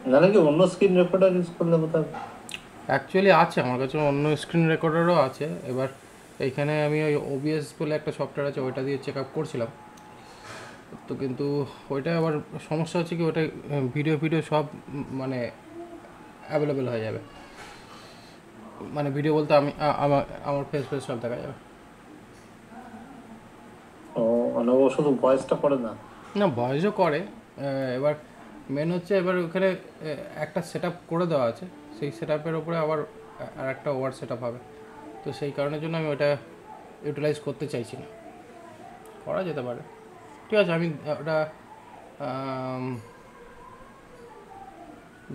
নাহলে কি অন্য স্ক্রিন রেকর্ডার ইউজ করলে কোথাও? অ্যাকচুয়ালি আছে আমার কাছে, অন্য স্ক্রিন রেকর্ডারও আছে। এবার এইখানে আমি ওই ওবিএস বলে একটা সফটওয়্যার আছে, ওইটা দিয়ে চেক আপ করছিলাম। তো কিন্তু ওইটা আবার সমস্যা হচ্ছে কি, ওটা ভিডিও ভিডিও সব মানে অ্যাভেলেবেল হয়ে যাবে। মানে ভিডিও বলতে আমি আমার আমার ফেস ফেস সব দেখা যাবে। ও মানে ও শুধু ভয়েসটা করে না? না, ভয়েসও করে। এবার মেন হচ্ছে, এবার ওখানে একটা সেট আপ করে দেওয়া আছে, সেই সেট আপের ওপরে আবার আর একটা ওয়ার সেট আপ হবে। তো সেই কারণের জন্য আমি ওটা ইউটিলাইজ করতে চাইছি না। করা যেতে পারে, ঠিক আছে। আমি ওটা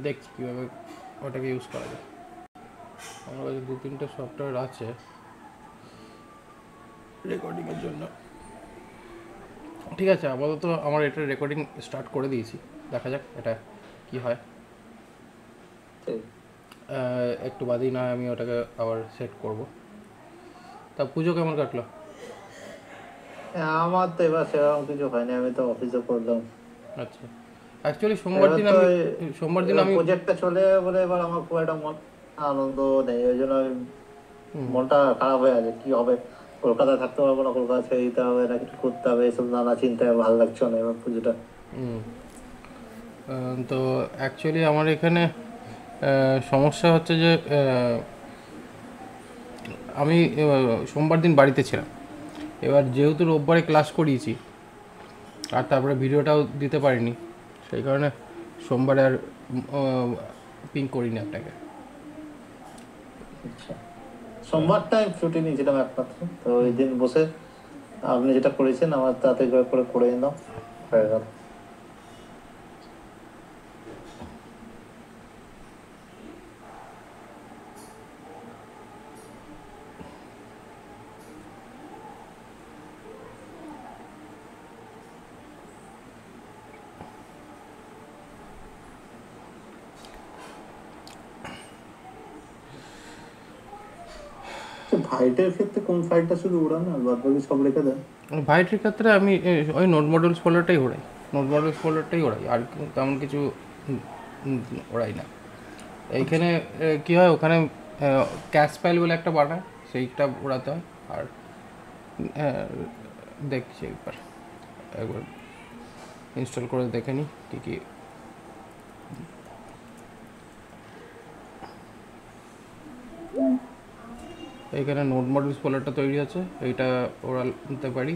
দেখছি কীভাবে ওটাকে ইউজ করা যায়। আমার কাছে 2-3টে সফটওয়্যার আছে রেকর্ডিংয়ের জন্য। ঠিক আছে, আপাতত আমার এটা রেকর্ডিং স্টার্ট করে দিয়েছি, দেখা যাক এটা কি হয়। একটু বাদেই না আমি ওটাকে আবার সেট করব। তা পুজো কেমন কাটলো? আমার তো এবার সেরকম কিছু হয়নি, আমি তো অফিসে করলাম। আচ্ছা, অ্যাকচুয়ালি এবার তো সোমবার দিন এবার আমি প্রজেক্টটা চলে যাবে বলে এবার আমার খুব একটা আনন্দ নেই, ওই জন্য মনটা খারাপ হয়ে আছে। কি হবে, কলকাতায় থাকতে পারবো না, কলকাতা ছেড়ে দিতে হবে না, কিছু করতে হবে, এসব নানা চিন্তায় ভালো লাগছে না এবার পুজোটা। তো অ্যাকচুয়ালি আমার এখানে সমস্যা হচ্ছে যে আমি সোমবার দিন বাড়িতে ছিলাম। এবার যেহেতু রোববারে ক্লাস করিয়েছি আর তারপরে ভিডিওটাও দিতে পারিনি, সেই কারণে সোমবারে আর পিং করিনি আপনাকে। আচ্ছা, সোমবারটা আমি ছুটি নিয়েছিলাম একমাত্র, তো ওই দিন বসে আপনি যেটা করেছেন আমার তাতে করে নাও, হয়ে গেল। ভাইটের ক্ষেত্রে কোন ফাইলটা শুধু ওড়ান না, বাদ বাকি সব রেখে দেন? ভাইটির ক্ষেত্রে আমি ওই নোট মডেলস ফোল্ডারটাই ওড়াই, আর তেমন কিছু ওড়াই না। এইখানে কী হয়, ওখানে ক্যাশ ফাইল বলে একটা বানায়, সেইটা ওড়াতে হয়। আর দেখছি একবার ইনস্টল করে দেখে নিই কী কী। এইখানে নোট মডেলস ফোল্ডারটা তৈরি আছে, এইটা ওড়াতে পারি।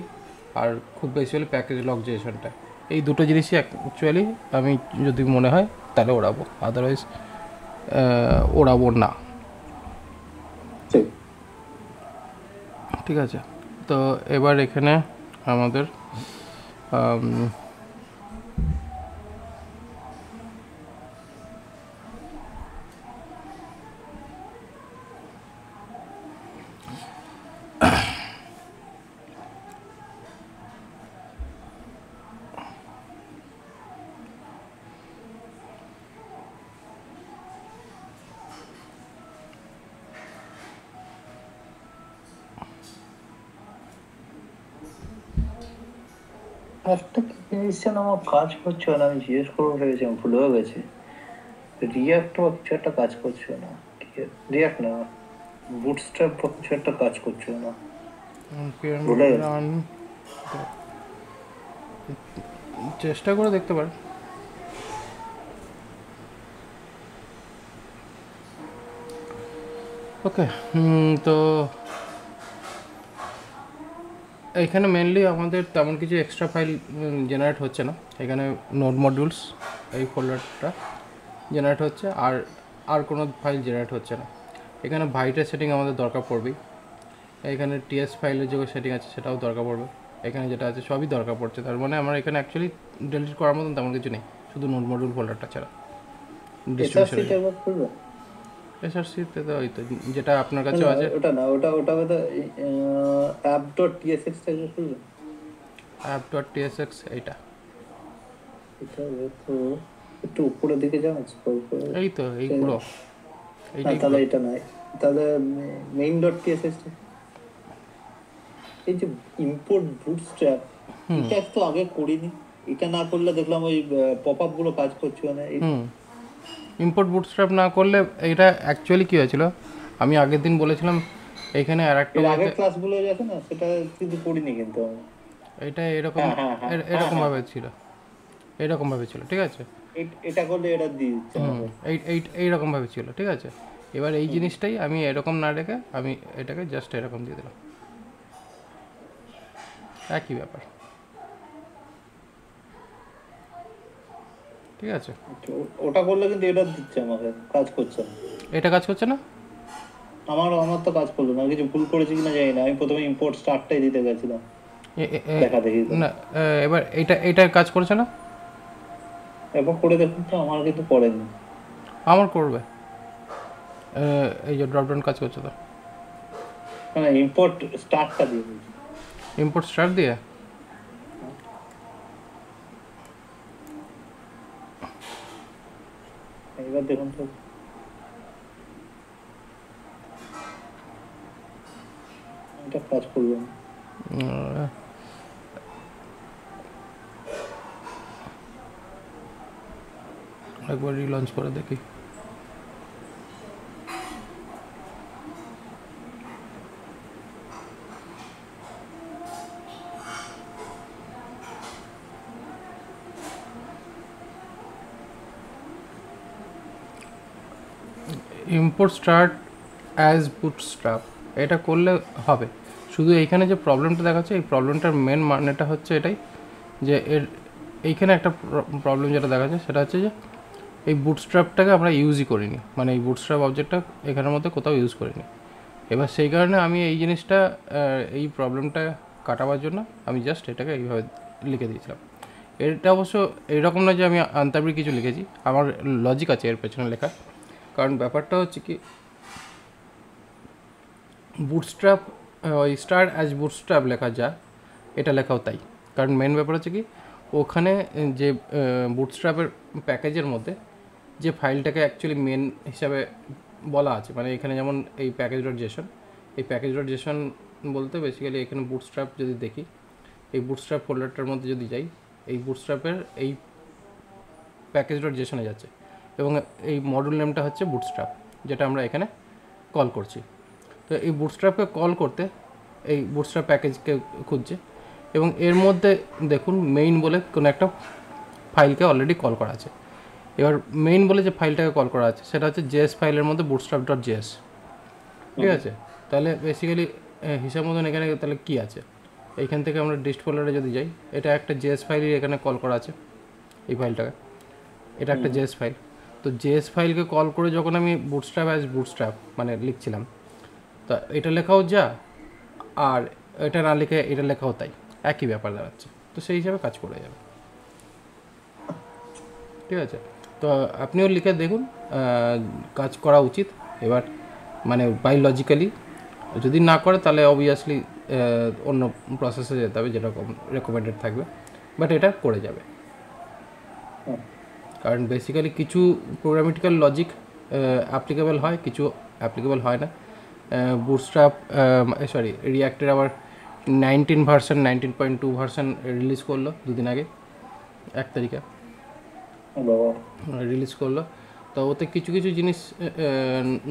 আর খুব বেশি হলে প্যাকেজ লক জেসনটা, এই দুটো জিনিসই অ্যাকচুয়ালি আমি যদি মনে হয় তাহলে ওড়াবো, আদারওয়াইজ ওড়াবো না। ঠিক আছে, তো এবার এখানে আমাদের একটা কি জিনিস যেন আমার কাজ করছে না, আমি জিজ্ঞেস করবো ভেবেছিলাম, ভুলেও গেছি। রিয়াক্ট বা কিছু একটা কাজ করছে না, রিয়াক্ট না, বুটস্ট্র্যাপ বা কিছু একটা কাজ করছে না, ভুলে গেছি। চেষ্টা করে দেখতে পারেন। ওকে, তো এখানে মেনলি আমাদের তেমন কিছু এক্সট্রা ফাইল জেনারেট হচ্ছে না। এখানে নোড মডিউলস এই ফোল্ডারটা জেনারেট হচ্ছে, আর কোনো ফাইল জেনারেট হচ্ছে না। এখানে ভাইটের সেটিং আমাদের দরকার পড়বেই। এখানে টিএস ফাইলের যে সেটিং আছে সেটাও দরকার পড়বে। এখানে যেটা আছে সবই দরকার পড়ছে, তার মানে আমার এখানে অ্যাকচুয়ালি ডিলিট করার মতন তেমন কিছু নেই, শুধু নোড মডিউল ফোল্ডারটা ছাড়া। এসআরসিতে তো ওই তো যেটা আপনার কাছে আছে, ওটা না, ওটা অ্যাপ ডট টিএসএক্স টাইপের খুলবে। অ্যাপ ডট টিএসএক্স এইটা, এটা তো একটু উপরের দিকে যাও, স্ক্রল করে। এই তো এই পুরো এইটাই তাহলে পুরো। এটা নাই, তাহলে মেইন ডট টিএসএক্স। এই যে ইম্পোর্ট বুটস্ট্র্যাপ, এটা তো আগে করিনি। এটা না করলে দেখলাম ওই পপ আপ গুলো কাজ করছে না। ইম্পোর্ট বুটস্ট্র্যাপ না করলে এটা অ্যাকচুয়ালি কী হয়েছিল, আমি আগের দিন বলেছিলাম এইখানে আর একটা এর ওয়েতে আগের ক্লাসগুলো আছে না, সেটা কিন্তু পড়িনি কিন্তু আমি। এটা এরকম হ্যাঁ হ্যাঁ হ্যাঁ হ্যাঁ হ্যাঁ, এরকমভাবে ছিল, এরকমভাবে ছিল, ঠিক আছে। এটা করলে এটা দিয়ে দিচ্ছে আমাকে। এইরকমভাবে ছিল, ঠিক আছে। এবার এই জিনিসটাই আমি এরকম না রেখে আমি এটাকে জাস্ট এরকম দিয়ে দিলাম, একই ব্যাপার, ঠিক আছে। আচ্ছা, ওটা করলে কিন্তু এটা দিচ্ছে আমাকে, কাজ করছে না। এটা কাজ করছে না, আমার তো কাজ করলো না, কিছু ভুল করেছি কিনা জানি না। আমি প্রথমে ইম্পোর্ট স্টার্টটাই দিতে গেছিলাম দেখা দেখি করে। না এবার এটা কাজ করছে না, এবার করে দেখুন তো, আমার কিন্তু করেনি। আমার করবে। এই যে ড্রপডাউন কাজ করছে তো, মানে ইম্পোর্ট স্টার্টটা দিয়ে দিয়েছি। ইম্পোর্ট স্টার্ট দিয়ে এবার দেখুন তো, এটা কাজ করলো না। একবার রিলঞ্চ করে দেখি। ইম্পোর্ট স্টার্ট অ্যাজ বুটস্ট্র্যাপ এটা করলে হবে। শুধু এইখানে যে প্রবলেমটা দেখাচ্ছে, এই প্রবলেমটার মেন মানেটা হচ্ছে এটাই যে এইখানে একটা প্রবলেম যেটা দেখাচ্ছে সেটা হচ্ছে যে এই বুটস্ট্র্যাপটাকে আমরা ইউজই করিনি, মানে এই বুটস্ট্র্যাপ অবজেক্টটা এখানের মধ্যে কোথাও ইউজ করিনি। এবার সেই কারণে আমি এই জিনিসটা এই প্রবলেমটা কাটাবার জন্য আমি জাস্ট এটাকে এইভাবে লিখে দিয়েছিলাম। এটা অবশ্য এইরকম নয় যে আমি আন্তাবৃ কিছু লিখেছি, আমার লজিক আছে এর পেছনে লেখা। কারণ ব্যাপারটা হচ্ছে কি, বুটস্ট্র্যাপ ওই স্টার্ট অ্যাজ বুটস্ট্র্যাপ লেখা যা, এটা লেখাও তাই। কারণ মেন ব্যাপার হচ্ছে কি, ওখানে যে বুটস্ট্র্যাপের প্যাকেজের মধ্যে যে ফাইলটাকে অ্যাকচুয়ালি মেন হিসাবে বলা আছে, মানে এখানে যেমন এই প্যাকেজ ডট জেসন, এই প্যাকেজ ডট জেসন বলতে বেসিক্যালি এখানে বুটস্ট্র্যাপ যদি দেখি, এই বুটস্ট্র্যাপ ফোল্ডারটার মধ্যে যদি যাই, এই বুটস্ট্র্যাপের এই প্যাকেজ ডট জেসনে যাচ্ছে এবং এই মডিউল নেমটা হচ্ছে বুটস্ট্র্যাপ, যেটা আমরা এখানে কল করছি। তো এই বুটস্ট্র্যাপকে কল করতে এই বুটস্ট্র্যাপ প্যাকেজকে খুঁজছে এবং এর মধ্যে দেখুন মেইন বলে কোনো একটা ফাইলকে অলরেডি কল করা আছে। এবার মেইন বলে যে ফাইলটাকে কল করা আছে সেটা হচ্ছে জেএস ফাইলের মধ্যে বুটস্ট্র্যাপ ডট জেএস, ঠিক আছে। তাহলে বেসিক্যালি হিসাব মতন এখানে তাহলে কী আছে, এইখান থেকে আমরা ডিস্ট ফোল্ডারে যদি যাই, এটা একটা জেএস ফাইলই এখানে কল করা আছে, এই ফাইলটাকে, এটা একটা জেএস ফাইল। তো জেএস ফাইলকে কল করে যখন আমি বুটস্ট্র্যাপ অ্যাজ বুটস্ট্র্যাপ মানে লিখছিলাম, তা এটা লেখাও যা আর এটা না লিখে এটা লেখাও তাই, একই ব্যাপার দাঁড়াচ্ছে। তো সেই হিসাবে কাজ করে যাবে, ঠিক আছে। তো আপনিও লিখে দেখুন, কাজ করা উচিত। এবার মানে বায়োলজিক্যালি যদি না করে তাহলে অবভিয়াসলি অন্য প্রসেসে যেতে হবে যেরকম রেকমেন্ডেড থাকবে, বাট এটা করে যাবে। কারণ বেসিক্যালি কিছু প্রোগ্রামেটিক্যাল লজিক অ্যাপ্লিকেবল হয়, কিছু অ্যাপ্লিকেবল হয় না। বুটস্ট্র্যাপ সরি রিঅ্যাক্টের আবার 19.2 ভার্সন রিলিজ করলো দুদিন আগে, 1 তারিখে রিলিজ করলো। তো ওতে কিছু কিছু জিনিস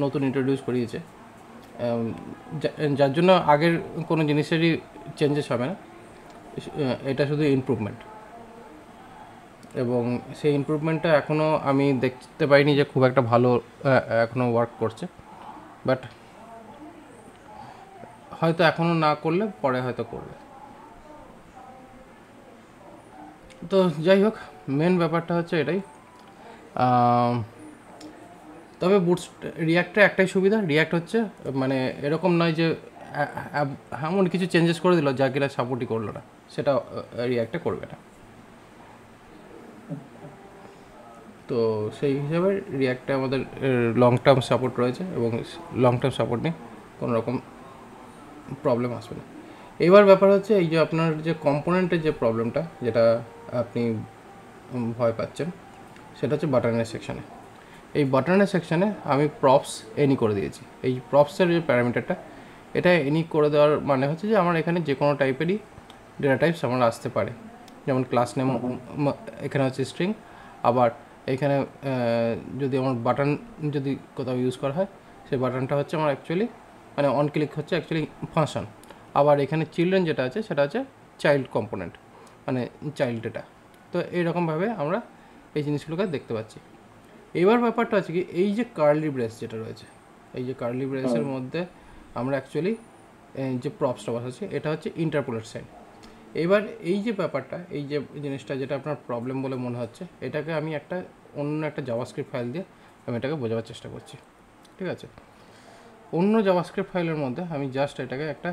নতুন ইন্ট্রোডিউস করিয়েছে, যার জন্য আগের কোনো জিনিসেরই চেঞ্জেস হবে না, এটা শুধু ইমপ্রুভমেন্ট। এবং সেই ইমপ্রুভমেন্টটা এখনও আমি দেখতে পাইনি যে খুব একটা ভালো এখনও ওয়ার্ক করছে, বাট হয়তো এখনও না করলে পরে হয়তো করবে। তো যাই হোক, মেন ব্যাপারটা হচ্ছে এটাই। তবে রিয়াক্টে একটাই সুবিধা, রিয়াক্ট হচ্ছে মানে এরকম নয় যে এমন কিছু চেঞ্জেস করে দিল যা কিনা সাপোর্টই করলো না, সেটা রিয়াক্টে করবে না। তো সেই হিসাবে রিয়াক্টে আমাদের লং টার্ম সাপোর্ট রয়েছে এবং লং টার্ম সাপোর্ট নিয়ে কোনো রকম প্রবলেম আসবে না। এবার ব্যাপার হচ্ছে এই যে আপনার যে কম্পোনেন্টের যে প্রবলেমটা যেটা আপনি ভয় পাচ্ছেন, সেটা হচ্ছে বাটনের সেকশানে। এই বাটনের সেকশানে আমি প্রপস এনি করে দিয়েছি। এই প্রপসের যে প্যারামিটারটা, এটা এনি করে দেওয়ার মানে হচ্ছে যে আমার এখানে যে কোনো টাইপেরই ডেটা টাইপস আমার আসতে পারে, যেমন ক্লাস নেম এখানে হচ্ছে স্ট্রিং, আবার এইখানে যদি আমার বাটন যদি কোথাও ইউজ করা হয়, সেই বাটনটা হচ্ছে আমার অ্যাকচুয়ালি মানে অন ক্লিক হচ্ছে অ্যাকচুয়ালি ফাংশন। আবার এখানে চিলড্রেন যেটা আছে সেটা হচ্ছে চাইল্ড কম্পোনেন্ট, মানে চাইল্ড ডেটা। তো এইরকমভাবে আমরা এই জিনিসগুলোকে দেখতে পাচ্ছি। এবার ব্যাপারটা আছে কি, এই যে কার্লি ব্রেস যেটা রয়েছে, এই যে কার্লি ব্রেসের মধ্যে আমরা অ্যাকচুয়ালি যে প্রপসটা বসাচ্ছি এটা হচ্ছে ইন্টারপোলেট সাইন। এবার এই যে ব্যাপারটা, এই যে জিনিসটা যেটা আপনার প্রবলেম বলে মনে হচ্ছে, এটাকে আমি একটা অন্য একটা জাভাস্ক্রিপ্ট ফাইল দিয়ে আমি এটাকে বোঝাবার চেষ্টা করছি। ঠিক আছে, অন্য জাভাস্ক্রিপ্ট ফাইলের মধ্যে আমি জাস্ট এটাকে একটা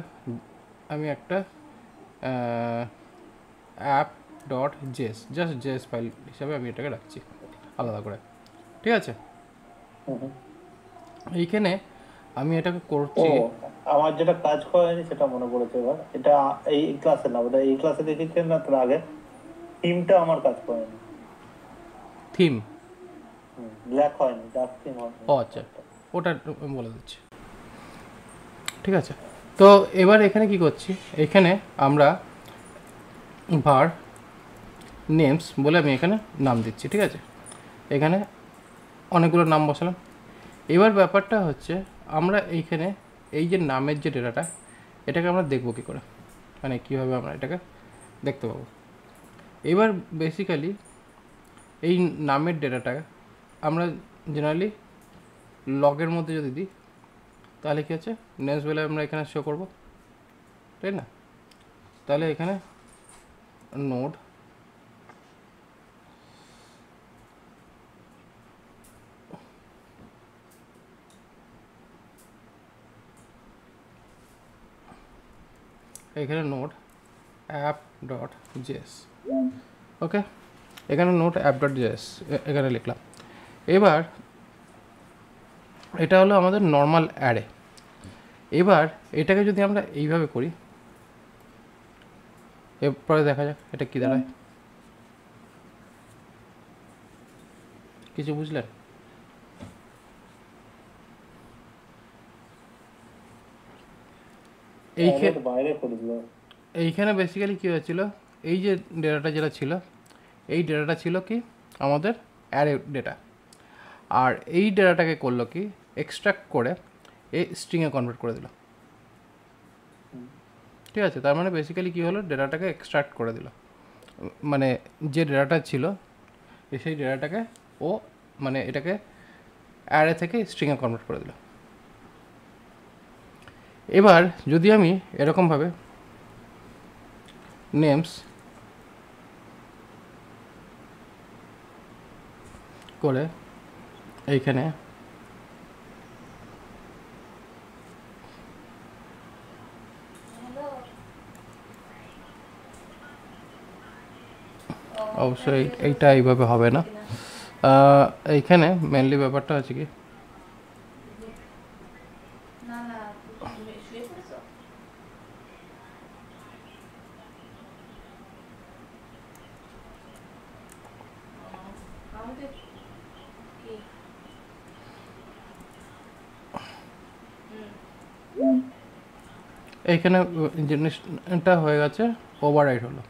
app dot JS, just JS file হিসাবে আমি এটাকে রাখছি আলাদা করে। ঠিক আছে, এইখানে আমি এটাকে করছি। আমার যেটা কাজ করেনি সেটা মনে পড়েছে এবার, এটা এই ক্লাসে না, বোধহয় এই ক্লাসে দেখেছেন না, তার আগে থিমটা আমার কাজ করেনি। থিম ব্ল্যাক হয়নি, ডার্ক থিম হয়নি। ও আচ্ছা, ওটা আমি বলে দিচ্ছি। ঠিক আছে, তো এবার এখানে কি করছি, এখানে আমরা var নেমস বলে আমি এখানে নাম দিচ্ছি। ঠিক আছে, এখানে অনেকগুলো নাম বসালাম। এবার ব্যাপারটা হচ্ছে আমরা এইখানে এই যে নামের যে ডেটাটা, এটাকে আমরা দেখব কী করে, মানে কীভাবে আমরা এটাকে দেখতে পাবো। এবার বেসিক্যালি এই নামের ডেটাটা আমরা জেনারেলি লগের মধ্যে যদি দিই, তাহলে কী হচ্ছে, নেমস বলে আমরা এখানে শো করব, তাই না? তাহলে এখানে নোড এখানে নোড অ্যাপ ডট জেএস, ওকে, এখানে নোড অ্যাপ ডট জেএস এখানে লিখলাম। এবার এটা হলো আমাদের নর্মাল অ্যারে। এবার এটাকে যদি আমরা এইভাবে করি, এরপরে দেখা যাক এটা কী দাঁড়ায়। কিছু বুঝলেন? এইখানে বেসিক্যালি কী হয়েছিল, এই যে ডেটাটা যেটা ছিল, এই ডেটাটা ছিল কি আমাদের অ্যারে ডেটা, আর এই ডেটাটাকে করলো কি এক্সট্রাক্ট করে এই স্ট্রিংয়ে কনভার্ট করে দিল। ঠিক আছে, তার মানে বেসিক্যালি কী হলো, ডেটাটাকে এক্সট্রাক্ট করে দিল, মানে যে ডেটাটা ছিল সেই ডেটাটাকে ও মানে এটাকে অ্যারে থেকে স্ট্রিংয়ে কনভার্ট করে দিল। এবার যদি আমি এরকমভাবে নেমস করে এইখানে অবশ্যই এইটা এইভাবে হবে না, এইখানে মেনলি ব্যাপারটা আছে কি, এইখানে জিনিসটা হয়ে গেছে ওভাররাইট হলো।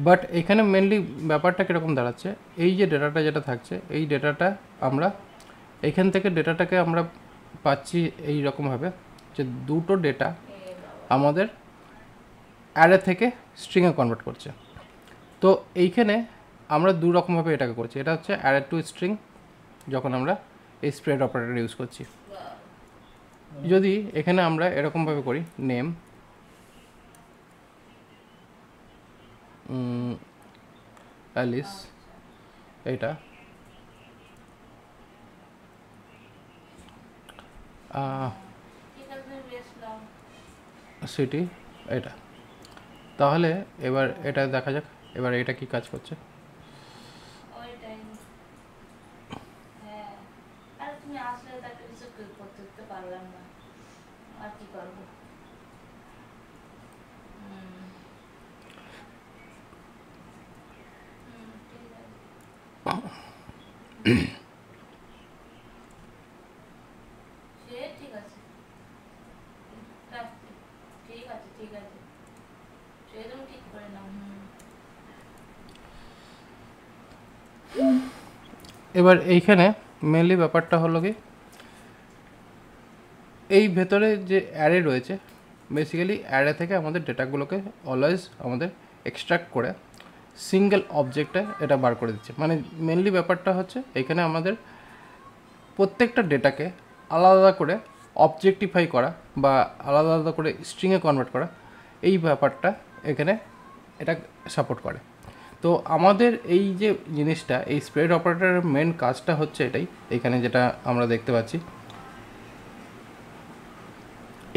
বাট এখানে মেনলি ব্যাপারটা কীরকম দাঁড়াচ্ছে, এই যে ডেটাটা যেটা থাকছে, এই ডেটাটা আমরা এইখান থেকে ডেটাটাকে আমরা পাচ্ছি এই রকমভাবে যে দুটো ডেটা আমাদের অ্যারে থেকে স্ট্রিংয়ে কনভার্ট করছে। তো এইখানে আমরা দু রকমভাবে এটাকে করছি, এটা হচ্ছে অ্যারে টু স্ট্রিং, যখন আমরা এই স্প্রেড অপারেটর ইউজ করছি। যদি এখানে আমরা এরকমভাবে করি নেম অ্যালিস, এটা সিটি, এটা, তাহলে এবার এটা দেখা যাক এবার এটা কি কাজ করছে। এবার এইখানে মেনলি ব্যাপারটা হলো কি, এই ভেতরে যে অ্যারে রয়েছে, বেসিক্যালি অ্যারে থেকে আমাদের ডেটাগুলোকে অলওয়েজ আমাদের এক্সট্রাক্ট করে সিঙ্গেল অবজেক্টে এটা বার করে দিচ্ছে। মানে মেনলি ব্যাপারটা হচ্ছে এখানে আমাদের প্রত্যেকটা ডেটাকে আলাদা আলাদা করে অবজেক্টিফাই করা বা আলাদা আলাদা করে স্ট্রিংয়ে কনভার্ট করা, এই ব্যাপারটা এখানে এটা সাপোর্ট করে। তো আমাদের এই যে জিনিসটা, এই স্প্রেড অপারেটরের মেন কাজটা হচ্ছে এটাই। এখানে যেটা আমরা দেখতে পাচ্ছি,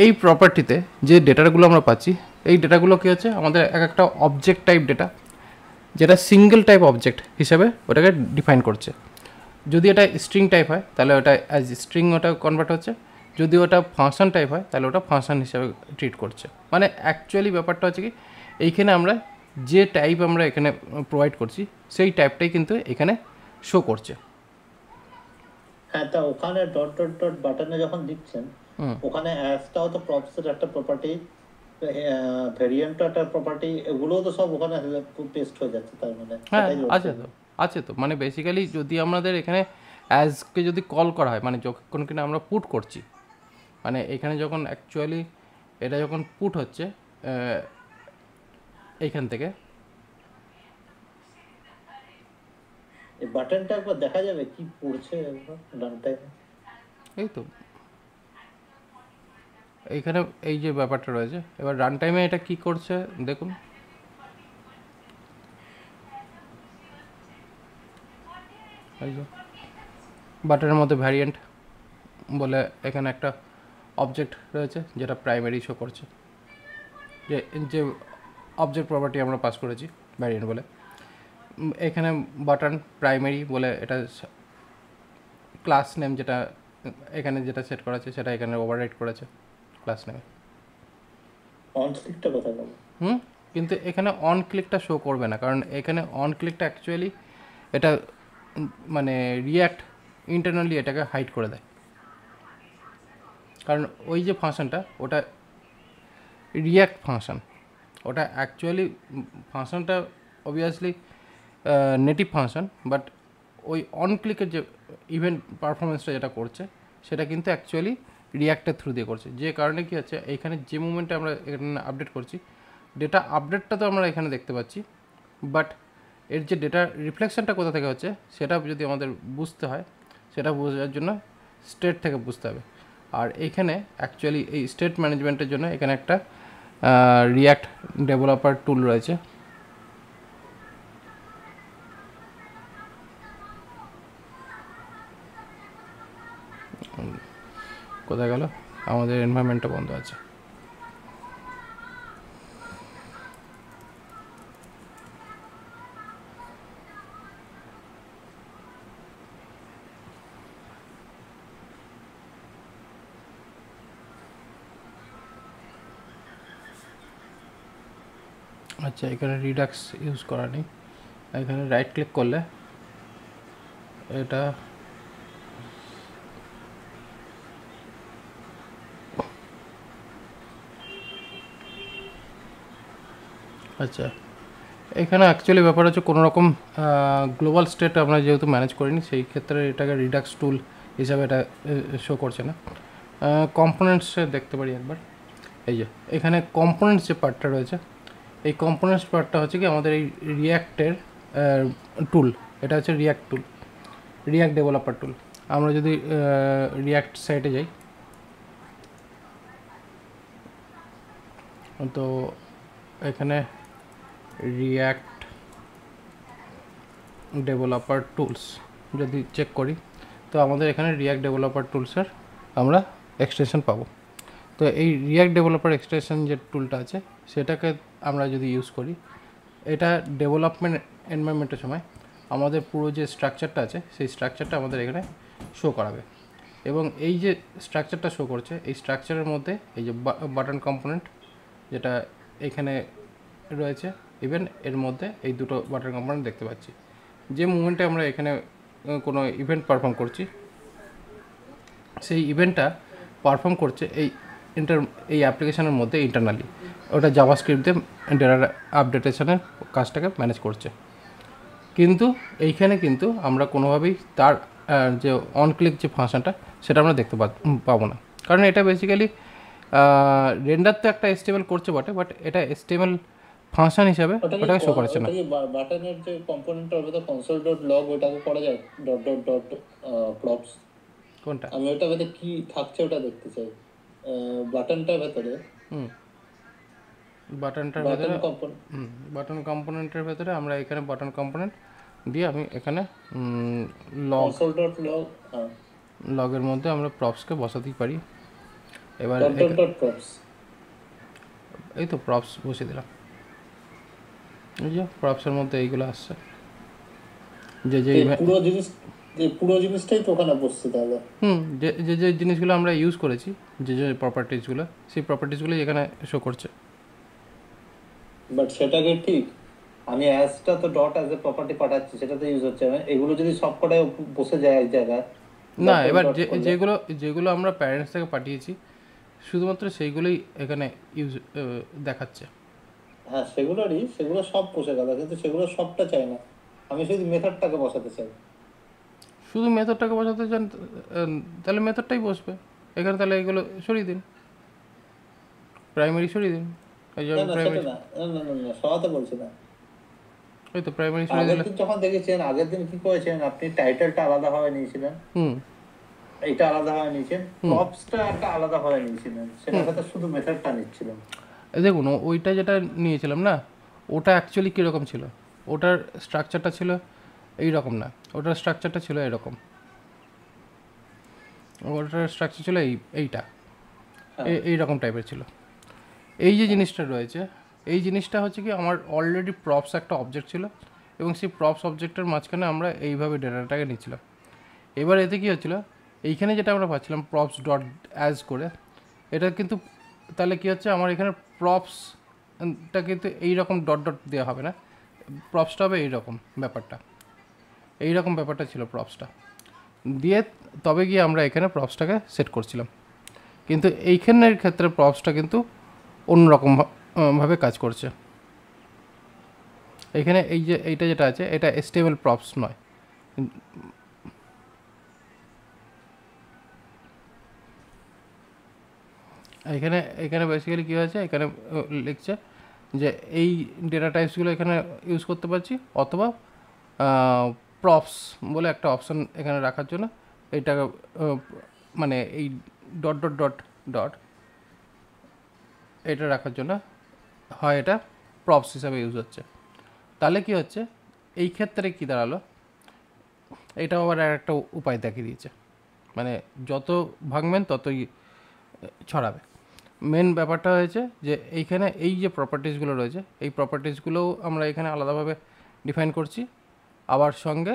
এই প্রপার্টিতে যে ডেটাগুলো আমরা পাচ্ছি, এই ডেটাগুলো কী হচ্ছে, আমাদের এক একটা অবজেক্ট টাইপ ডেটা, যেটা সিঙ্গেল টাইপ অবজেক্ট হিসাবে ওটাকে ডিফাইন করছে। যদি এটা স্ট্রিং টাইপ হয় তাহলে ওটা অ্যাজ স্ট্রিং ওটা কনভার্ট হচ্ছে, যদি ওটা ফাংশন টাইপ হয় তাহলে ওটা ফাংশন হিসাবে ট্রিট করছে। মানে অ্যাকচুয়ালি ব্যাপারটা হচ্ছে কি, এইখানে আমরা যে টাইপ আমরা এখানে প্রোভাইড করছি সেই টাইপটাই কিন্তু এখানে শো করছে। হ্যাঁ, তা ওখানে ডট ডট ডট বাটনে যখন দিচ্ছেন, ওখানে অ্যাজটাও তো প্রপসের একটা প্রপার্টি, ভেরিয়েন্টও একটা প্রপার্টি, এগুলোও তো সব ওখানে পেস্ট হয়ে যাচ্ছে। তার মানে হ্যাঁ আছে তো মানে বেসিক্যালি যদি আমাদের এখানে অ্যাজকে যদি কল করা হয়, মানে যখন কিনা আমরা পুট করছি, মানে এখানে যখন অ্যাকচুয়ালি এটা যখন পুট হচ্ছে এইখান থেকে, এই বাটনটা একবার দেখা যাবে কি পড়ছে ডান টাইমে? এই তো এইখানে এই যে ব্যাপারটা রয়েছে, এবার রান টাইমে এটা কি করছে দেখুন। এই যে বাটনের মধ্যে ভ্যারিয়েন্ট বলে এখানে একটা অবজেক্ট রয়েছে যেটা প্রাইমারি শো করছে, যে যে অবজেক্ট প্রপার্টি আমরা পাস করেছি ভ্যারিয়েন্ট বলে। এখানে বাটন প্রাইমারি বলে এটা ক্লাস নেম, যেটা এখানে যেটা সেট করা আছে সেটা এখানে ওভাররাইট করেছে ক্লাস নেমে। অন ক্লিকটা কোথায় পাবো? কিন্তু এখানে অন ক্লিকটা শো করবে না, কারণ এখানে অন ক্লিকটা অ্যাকচুয়ালি এটা মানে রিয়্যাক্ট ইন্টারনালি এটাকে হাইড করে দেয়। কারণ ওই যে ফাংশনটা ওটা রিয়্যাক্ট ফাংশন, ওটা অ্যাকচুয়ালি ফাংশনটা অবভিয়াসলি নেটিভ ফাংশন, বাট ওই অন ক্লিকের যে ইভেন্ট পারফরমেন্সটা যেটা করছে সেটা কিন্তু অ্যাকচুয়ালি রিয়্যাক্টের থ্রু দিয়ে করছে। যে কারণে কী হচ্ছে, এইখানে যে মুভমেন্টে আমরা এখানে আপডেট করছি, ডেটা আপডেটটা তো আমরা এখানে দেখতে পাচ্ছি, বাট এর যে ডেটা রিফ্লেকশনটা কোথা থেকে হচ্ছে সেটা যদি আমাদের বুঝতে হয়, সেটা বোঝার জন্য স্টেট থেকে বুঝতে হবে। আর এইখানে অ্যাকচুয়ালি এই স্টেট ম্যানেজমেন্টের জন্য এখানে একটা রিয়্যাক্ট ডেভেলপার টুল রয়েছে। কোথায় গেল, আমাদের এনভায়রনমেন্টটা বন্ধ আছে। আচ্ছা, এখানে রিডাক্স ইউজ করা নেই, এখানে রাইট ক্লিক করলে এটা আচ্ছা, এখানে অ্যাকচুয়ালি ব্যাপার হচ্ছে কোনো রকম গ্লোবাল স্টেট আমরা যেহেতু ম্যানেজ করিনি, সেই ক্ষেত্রে এটাকে রিডাক্স টুল হিসাবে এটা শো করছে না। কম্পোনেন্টসে দেখতে পারি একবার। এই যে এখানে কম্পোনেন্টস যে পার্টটা রয়েছে, এই কম্পোনেন্টস পার্টটা হচ্ছে কি আমাদের এই রিয়্যাক্টের টুল, এটা হচ্ছে রিয়্যাক্ট টুল, রিয়্যাক্ট ডেভেলপার টুল। আমরা যদি রিয়্যাক্ট সাইটে যাই, তো এখানে রিয়্যাক্ট ডেভেলপার টুলস যদি চেক করি, তো আমাদের এখানে রিয়্যাক্ট ডেভেলপার টুলসের আমরা এক্সটেনশন পাবো। তো এই রিয়্যাক্ট ডেভেলপার এক্সটেনশন যে টুলটা আছে সেটাকে আমরা যদি ইউজ করি, এটা ডেভেলপমেন্ট এনভায়রনমেন্টের সময় আমাদের পুরো যে স্ট্রাকচারটা আছে সেই স্ট্রাকচারটা আমাদের এখানে শো করাবে। এবং এই যে স্ট্রাকচারটা শো করছে, এই স্ট্রাকচারের মধ্যে এই যে বাটন কম্পোনেন্ট যেটা এখানে রয়েছে, ইভেন এর মধ্যে এই দুটো বাটন কম্পোনেন্ট দেখতে পাচ্ছি। যে মুভমেন্টে আমরা এখানে কোনো ইভেন্ট পারফর্ম করছি, সেই ইভেন্টটা পারফর্ম করছে এই অ্যাপ্লিকেশনের মধ্যে ইন্টারনালি, ওটা জাভাস্ক্রিপ্ট দিয়ে ডেটা আপডেটেশনের কাজটাকে ম্যানেজ করছে। কিন্তু এইখানে কিন্তু আমরা কোনোভাবেই তার যে অন ক্লিক যে ফাংশনটা সেটা আমরা দেখতে পাবো না, কারণ এটা বেসিক্যালি রেন্ডার তো একটা এস্টেবল করছে বটে, বাট এটা এস্টেবল ফাংশন হিসাবে ওটাকে শো করেছে না। ওটা কি বাটনের যে কম্পোনেন্টটা হবে তো কনসোল ডট লগ ওটাকে করা যায় ডট ডট ডট প্রপস? কোনটা? আমি ওটা ভেতরে কি থাকছে ওটা দেখতে চাই। বাটনটার ভেতরে বাটনটার বাটন ভেতরে কম্পোনেন্ট বাটন কম্পোনেন্টের ভেতরে আমরা এখানে বাটন কম্পোনেন্ট দিয়ে আমি এখানে লগ কনসোল ডট লগ, হ্যাঁ, লগের মধ্যে আমরা প্রপসকে বসাতেই পারি। এবার ডট ডট ডট প্রপস, এই তো প্রপস বসিয়ে দিলাম, এই যে প্রপসের মধ্যে এইগুলো আসছে, যে যে পুরো জিনিসটাই তো ওখানে বসছে তাহলে। যে যে যে জিনিসগুলো আমরা ইউজ করেছি, যে যে প্রপার্টিজগুলো, সেই প্রপার্টিজগুলোই এখানে শো করছে। বাট সেটাকে ঠিক আমি অ্যাজটা তো ডট অ্যাজ এ প্রপার্টি পাঠাচ্ছি, সেটা তো ইউজ হচ্ছে না। এগুলো যদি সব কটাই বসে যায় এক জায়গায় না, এবার যেগুলো যেগুলো আমরা প্যারেন্টস থেকে পাঠিয়েছি শুধুমাত্র সেইগুলোই এখানে ইউজ দেখাচ্ছে। হ্যাঁ সেগুলো সব বসে গেল, কিন্তু সেগুলো সবটা চাই না, আমি শুধু মেথডটাকে বসাতে চাই। শুধু মেথডটাকে বসাতে চান, তাহলে মেথডটাই বসবে এখানে, তাহলে এগুলো সরিয়ে দিন, প্রাইমারি সরিয়ে দিন। এই যে প্রাইমারি, সরাতে বলছি না। ওই তো প্রাইমারি সরিয়ে দিলে। আগের দিন যখন দেখেছেন, আগের দিন কি করেছেন আপনি, টাইটেলটা আলাদাভাবে নিয়েছিলেন, এইটা আলাদাভাবে নিয়েছেন, প্রপসটা একটা আলাদাভাবে নিয়েছিলেন, সেটার সাথে শুধু মেথডটা নিচ্ছিলেন। দেখুন ওইটা যেটা নিয়েছিলাম না, ওটা অ্যাকচুয়ালি কীরকম ছিল, ওটার স্ট্রাকচারটা ছিল এই রকম না, ওটার স্ট্রাকচারটা ছিল এরকম, ওটার স্ট্রাকচার ছিল এইটা এই রকম টাইপের ছিল। এই যে জিনিসটা রয়েছে, এই জিনিসটা হচ্ছে কি আমার অলরেডি প্রপস একটা অবজেক্ট ছিল, এবং সেই প্রপস অবজেক্টের মাঝখানে আমরা এইভাবে ডেটাটাকে নিচ্ছিলাম। এবার এতে কী হচ্ছিলো, এইখানে যেটা আমরা পাচ্ছিলাম প্রপস ডট অ্যাজ করে, এটা কিন্তু তাহলে কী হচ্ছে, আমার এখানে প্রপসটা কিন্তু এইরকম ডট ডট দেওয়া হবে না, প্রপসটা হবে এইরকম ব্যাপারটা ছিল প্রপসটা দিয়ে, তবে গিয়ে আমরা এখানে প্রপসটাকে সেট করছিলাম। কিন্তু এইখানের ক্ষেত্রে প্রপসটা কিন্তু অন্যরকম ভাবে কাজ করছে। এখানে এই যে এইটা যেটা আছে, এটা স্টেবল প্রপস নয়। এখানে বেসিক্যালি কী হয়েছে, এখানে লিখছে যে এই ডেটা টাইপসগুলো এখানে ইউজ করতে পারছি, অথবা প্রপস বলে একটা অপশান এখানে রাখার জন্য এইটা মানে এই ডট ডট ডট ডট এটা রাখার জন্য হয় এটা প্রপস হিসাবে ইউজ হচ্ছে। তাহলে কি হচ্ছে, এই ক্ষেত্রে কি দাঁড়ালো, এটাও আবার একটা উপায় দেখিয়ে দিয়েছে, মানে যত ভাঙবেন ততই ছড়াবে। মেন ব্যাপারটা হয়েছে যে এইখানে এই যে প্রপার্টিসগুলো রয়েছে, এই প্রপার্টিসগুলোও আমরা এখানে আলাদাভাবে ডিফাইন করছি, আবার সঙ্গে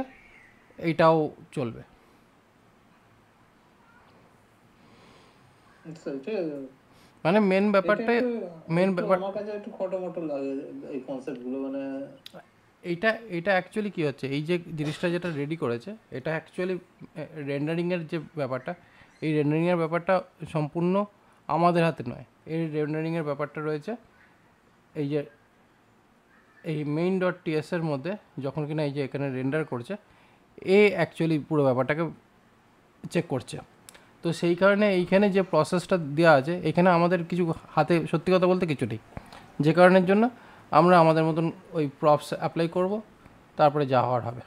এইটাও চলবে। মানে মেন ব্যাপার একটু খটোমটো লাগে এই কনসেপ্টগুলো, মানে এইটা অ্যাকচুয়ালি কী হচ্ছে, এই যে জিনিসটা যেটা রেডি করেছে, এটা অ্যাকচুয়ালি রেন্ডারিংয়ের যে ব্যাপারটা, এই রেন্ডারিংয়ের ব্যাপারটা সম্পূর্ণ আমাদের হাতে নয়। এই রেন্ডারিংয়ের ব্যাপারটা রয়েছে এই যে এই মেইন ডট টিএসের মধ্যে, যখন কিনা এই যে এখানে রেন্ডার করছে, অ্যাকচুয়ালি পুরো ব্যাপারটাকে চেক করছে। তো সেই কারণে এইখানে যে প্রসেসটা দেওয়া আছে, এখানে আমাদের কিছু হাতে সত্যি কথা বলতে কিছু নেই, যে কারণের জন্য আমরা আমাদের মতন ওই প্রপস অ্যাপ্লাই করব, তারপরে যা হওয়ার হবে।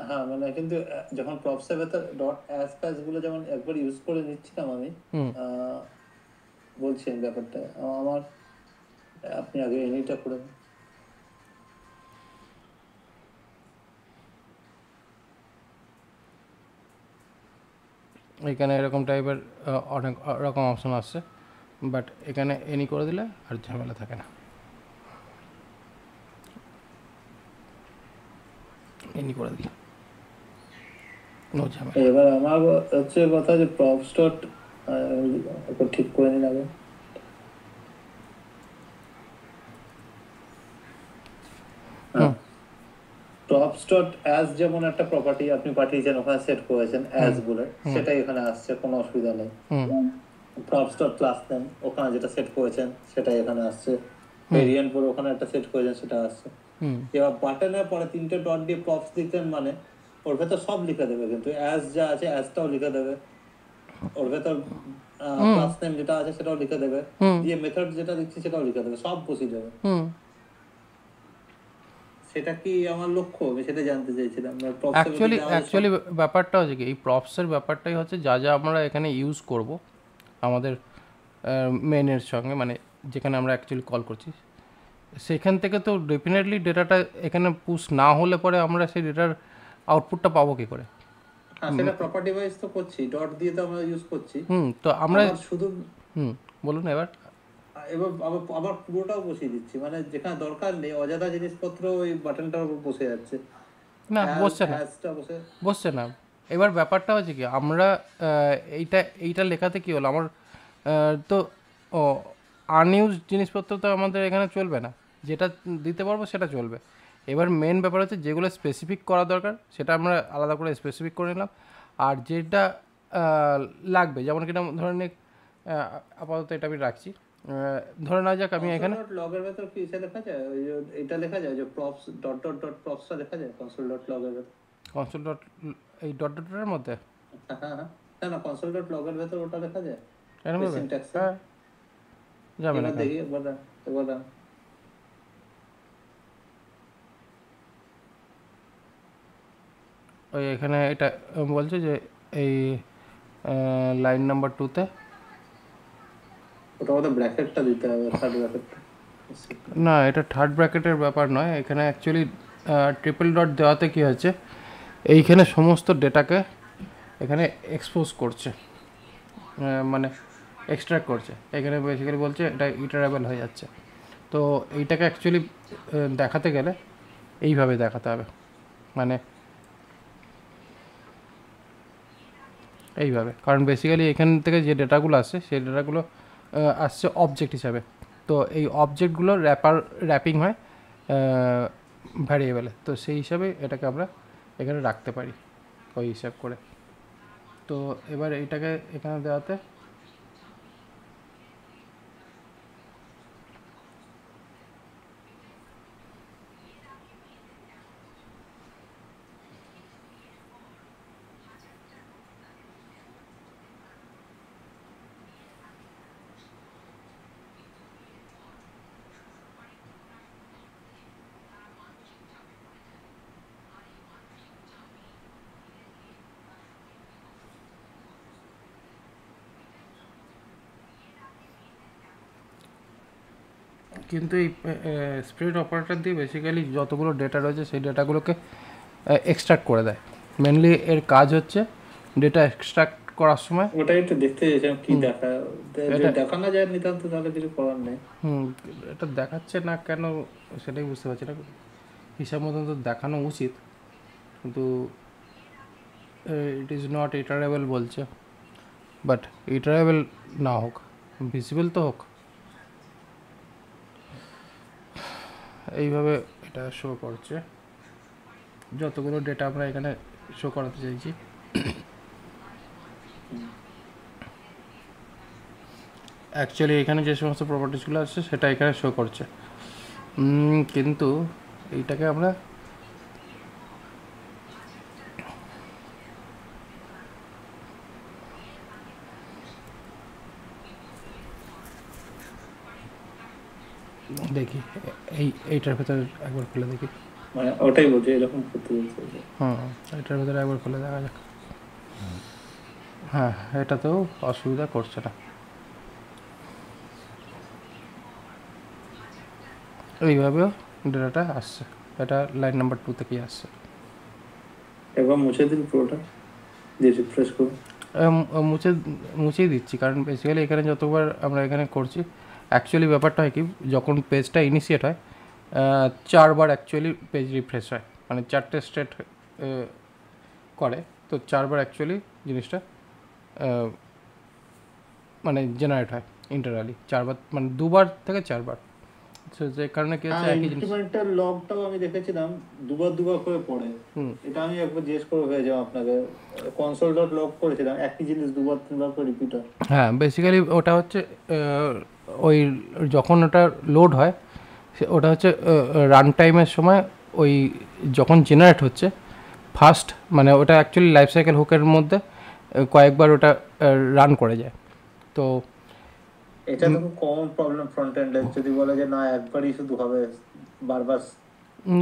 হ্যাঁ মানে কিন্তু যখন প্রপসের ভেতর ডট অ্যাজ কাজগুলো যেমন একবার ইউজ করে নিচ্ছিলাম আমি, বলছি ব্যাপারটা আমার, আপনি আগে এনিটা করে এখানে এরকম টাইপের অনেক রকম অপশন আসছে, বাট এখানে এনি করে দিলে আর ঝামেলা থাকে না, এনি করে দিই, নো ঝামেলা। এবার আমার হচ্ছে কথা যে প্রপস ডট ঠিক করে নিন আগে। প্রপস ডট অ্যাজ যেমন একটা প্রপার্টি আপনি পাঠিয়েছেন, ওখানে সেট করেছেন অ্যাজ বলে, সেটাই এখানে আসছে, কোনো অসুবিধা নেই। প্রপস ডট ক্লাস নেম ওখানে যেটা সেট করেছেন সেটাই এখানে আসছে, ভেরিয়েন্ট পরে ওখানে একটা সেট করেছেন, সেটা আসছে। হুম এবার বাটনের পরে 3টে ডট দিয়ে প্রপস দিচ্ছেন, মানে ওর ভেতর সব লিখে দেবে, কিন্তু অ্যাজ যা আছে অ্যাজটাও লিখে দেবে, ওর ভেতর ক্লাস নেম যেটা আছে সেটাও লিখে দেবে, দিয়ে মেথড যেটা দিচ্ছি সেটাও লিখে দেবে, সব বসিয়ে দেবে। হুম সেটা কি আমার লক্ষ্য? আমি সেটা জানতে চাইছিলাম। অ্যাকচুয়ালি ব্যাপারটা হচ্ছে কি, এই প্রপসের ব্যাপারটাই হচ্ছে যা যা আমরা এখানে ইউজ করব আমাদের মেনের সঙ্গে, মানে যেখানে আমরা অ্যাকচুয়ালি কল করছি, সেখান থেকে তো ডেফিনেটলি ডেটাটা এখানে পুশ না হলে পরে আমরা সেই ডেটার আউটপুটটা পাবো কী করে? হ্যাঁ, সেটা প্রপার্টি ওয়াইজ তো করছি, ডট দিয়ে তো আমরা ইউজ করছি। তো আমরা শুধু বলুন এবার। এবার আবার পুরোটাও বসিয়ে দিচ্ছি, মানে যেখানে দরকার নেই অজাদা জিনিসপত্র ওই বাটনটার উপর বসে যাচ্ছে, না বসছে না। এবার ব্যাপারটা হচ্ছে কি, আমরা এইটা লেখাতে কী হলো, আমার তো আনইউজ জিনিসপত্র তো আমাদের এখানে চলবে না, যেটা দিতে পারবো সেটা চলবে। এবার মেন ব্যাপার হচ্ছে যেগুলো স্পেসিফিক করা দরকার সেটা আমরা আলাদা করে স্পেসিফিক করে নিলাম, আর যেটা লাগবে, যেমন কিনা ধরে নিক, আপাতত এটা আমি রাখছি, ধরে না যাক আমি এখানে লগের ভেতর কি এসে লেখা যায়, ওই এটা লেখা যায় যে প্রপস ডট ডট ডট প্রপসটা লেখা যায় কনসোল ডট লগের ভেতর, কনসোল ডট এই ডট ডটের মধ্যে। হ্যাঁ না, কনসোল ডট লগের ভেতর ওটা লেখা যায় এর মধ্যে, হ্যাঁ যাবে না, দেখি একবার ওই এখানে এটা বলছে যে এই লাইন নাম্বার 2-তে ওটা আমাদের ব্র্যাকেটটা দিতে হবে, থার্ড ব্র্যাকেটটা। না, এটা থার্ড ব্র্যাকেটের ব্যাপার নয়, এখানে অ্যাকচুয়ালি ট্রিপল ডট দেওয়াতে কী হচ্ছে, এইখানে সমস্ত ডেটাকে এখানে এক্সপোজ করছে, মানে এক্সট্র্যাক্ট করছে, এখানে বেসিক্যালি বলছে এটা ইটারেবল হয়ে যাচ্ছে। তো এইটাকে অ্যাকচুয়ালি দেখাতে গেলে এইভাবে দেখাতে হবে, মানে এইভাবে, কারণ বেসিক্যালি এখান থেকে যে ডেটাগুলো আসছে সেই ডেটাগুলো আসছে অবজেক্ট হিসাবে। তো এই অবজেক্টগুলো র্যাপিং হয় ভ্যারিয়েবলে, তো সেই হিসাবে এটাকে আমরা এখানে রাখতে পারি ওই হিসাব করে। তো এবার এইটাকে এখানে দেওয়াতে কিন্তু এই স্প্রেড অপারেটর দিয়ে বেসিক্যালি যতগুলো ডেটা রয়েছে সেই ডেটাগুলোকে এক্সট্রাক্ট করে দেয়। মেনলি এর কাজ হচ্ছে ডেটা এক্সট্রাক্ট করার সময়, ওটাই একটু দেখতে চাইছিলাম কি দেখানো যায় নিতান্ত, তাহলে কিছু করার নেই। এটা দেখাচ্ছে না কেন সেটাই বুঝতে পারছি না, হিসাব মতন তো দেখানো উচিত, কিন্তু ইট ইজ নট ইটারেবল বলছে, বাট ইটারেবল না হোক, ভিজিবল তো হোক। এইভাবে এটা শো করছে যতগুলো ডেটা আমরা এখানে শো করাতে চাইছি। অ্যাকচুয়ালি এখানে যে সমস্ত প্রপার্টিসগুলো আছে সেটা এখানে শো করছে, কিন্তু এইটাকে আমরা দেখি এইটার ভেতরে একবার খুলে দেখি, মানে ওটাই বলছে এরকম করতে বলছে। এটার ভেতরে একবার খুলে দেখা যাক। হ্যাঁ, এটাতেও অসুবিধা করছে না, এইভাবেও ডেটাটা আসছে, এটা লাইন নাম্বার 2 থেকেই আসছে। একবার মুছে দিন পুরোটা, দিয়ে রিফ্রেশ করুন। মুছেই দিচ্ছি, কারণ বেসিক্যালি এখানে যতবার আমরা এখানে করছি, অ্যাকচুয়ালি ব্যাপারটা হয় কি, যখন পেজটা ইনিশিয়েট হয় 4বার অ্যাকচুয়ালি পেজ রিফ্রেশ হয়, মানে 4টে স্টেট করে, তো 4বার অ্যাকচুয়ালি জিনিসটা মানে জেনারেট হয় ইন্টারনালি, 4বার মানে 2বার থেকে 4বার। যে কারণে কি হচ্ছে, একই জিনিস ইনক্রিমেন্টাল লগটাও আমি দেখেছিলাম দুবার করে পড়ে। এটা আমি একবার জিজ্ঞেস করে হয়েছিলাম আপনাকে, কনসোল ডট লগ করেছিলাম, একই জিনিস 2-3বার করে রিপিট হয়। হ্যাঁ, বেসিক্যালি ওটা হচ্ছে ওই যখন ওটা লোড হয় ওটা হচ্ছে রান টাইমের সময় ওই যখন জেনারেট হচ্ছে ফার্স্ট, মানে ওটা অ্যাকচুয়ালি লাইফ সাইকেল হুকের মধ্যে কয়েকবার ওটা রান করে যায়। তো এটা তো খুব কমন প্রবলেম ফ্রন্ট এন্ডে, যদি বলে যে না একবারই শুধু হবে, বারবার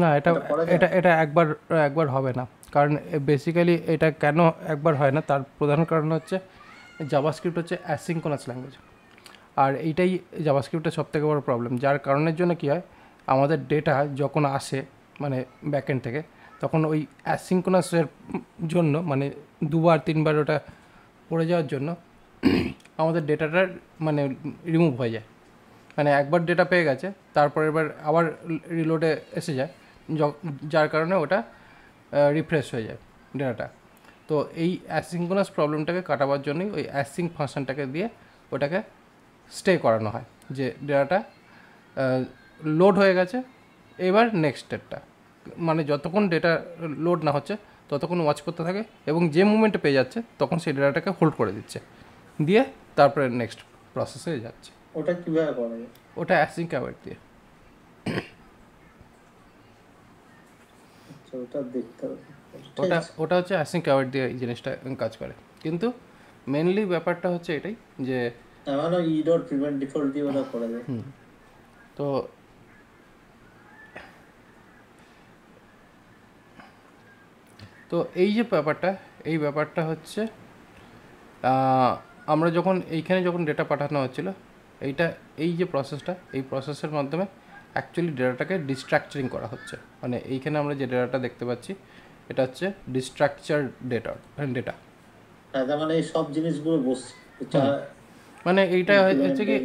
না, এটা এটা করা যায়? এটা এটা একবার একবার হবে না, কারণ বেসিক্যালি এটা কেন একবার হয় না তার প্রধান কারণ হচ্ছে জাভাস্ক্রিপ্ট হচ্ছে অ্যাসিঙ্ক্রোনাস ল্যাঙ্গুয়েজ, আর এইটাই জাভাস্ক্রিপ্টের সবথেকে বড় প্রবলেম, যার কারণের জন্য কী হয়, আমাদের ডেটা যখন আসে মানে ব্যাকএন্ড থেকে, তখন ওই অ্যাসিঙ্ক্রোনাসের জন্য মানে দুবার তিনবার ওটা পড়ে যাওয়ার জন্য আমাদের ডেটাটা মানে রিমুভ হয়ে যায়। মানে একবার ডেটা পেয়ে গেছে, তারপরের বার আবার রিলোডে এসে যায়, যার কারণে ওটা রিফ্রেশ হয়ে যায় ডেটাটা। তো এই অ্যাসিঙ্ক্রোনাস প্রবলেমটাকে কাটাবার জন্যই ওই অ্যাসিঙ্ক ফাংশনটাকে দিয়ে ওটাকে স্টে করানো হয়, যে ডেটাটা লোড হয়ে গেছে, এবার নেক্সট স্টেপটা, মানে যতক্ষণ ডেটা লোড না হচ্ছে ততক্ষণ ওয়াচ করতে থাকে, এবং যে মুভমেন্টে পেয়ে যাচ্ছে তখন সেই ডেটাটাকে হোল্ড করে দিচ্ছে, দিয়ে তারপরে নেক্সট প্রসেসে যাচ্ছে। ওটা কিভাবে করা যায়? ওটা অ্যাসিঙ্ক অ্যাওয়েট দিয়ে। আচ্ছা, ওটা দেখতে হবে। ওটা হচ্ছে অ্যাসিঙ্ক অ্যাওয়েট দিয়ে এই জিনিসটা কাজ করে, কিন্তু মেনলি ব্যাপারটা হচ্ছে এটাই যে আমারও ই ডট প্রিভেন্ট ডিফল্ট দিয়ে ওটা করা যায়। তো তো এই যে ব্যাপারটা, এই ব্যাপারটা হচ্ছে আমরা যখন এইখানে যখন ডেটা পাঠানো হচ্ছিল, এই যে প্রসেসটা, এই প্রসেসের মাধ্যমে অ্যাকচুয়ালি ডেটাটাকে ডিস্ট্রাকচারিং করা হচ্ছে। মানে এইখানে আমরা যে ডেটাটা দেখতে পাচ্ছি এটা হচ্ছে ডিস্ট্রাকচার ডেটা। তার মানে এই সব জিনিসগুলো বসছে, মানে এইটা হচ্ছে কি,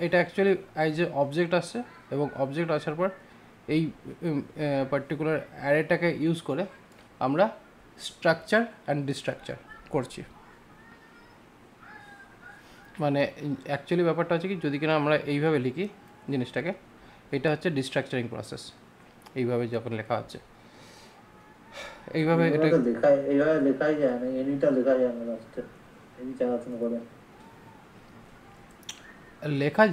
এটা অ্যাকচুয়ালি এই যে অবজেক্ট আসছে, এবং অবজেক্ট আসার পর এই পার্টিকুলার অ্যারেটাকে ইউজ করে আমরা স্ট্রাকচার অ্যান্ড ডিস্ট্রাকচার করছি। মানে অ্যাকচুয়ালি ব্যাপারটা হচ্ছে কি, যদি কিনা আমরা এইভাবে লিখি জিনিসটাকে, এটা হচ্ছে ডিস্ট্রাকচারিং প্রসেস, এইভাবে যখন লেখা হচ্ছে এইভাবে এটা এইভাবে লেখাই যায় না, এনিটা লেখা যায় না, লাস্টে এই চালানো করে লেখা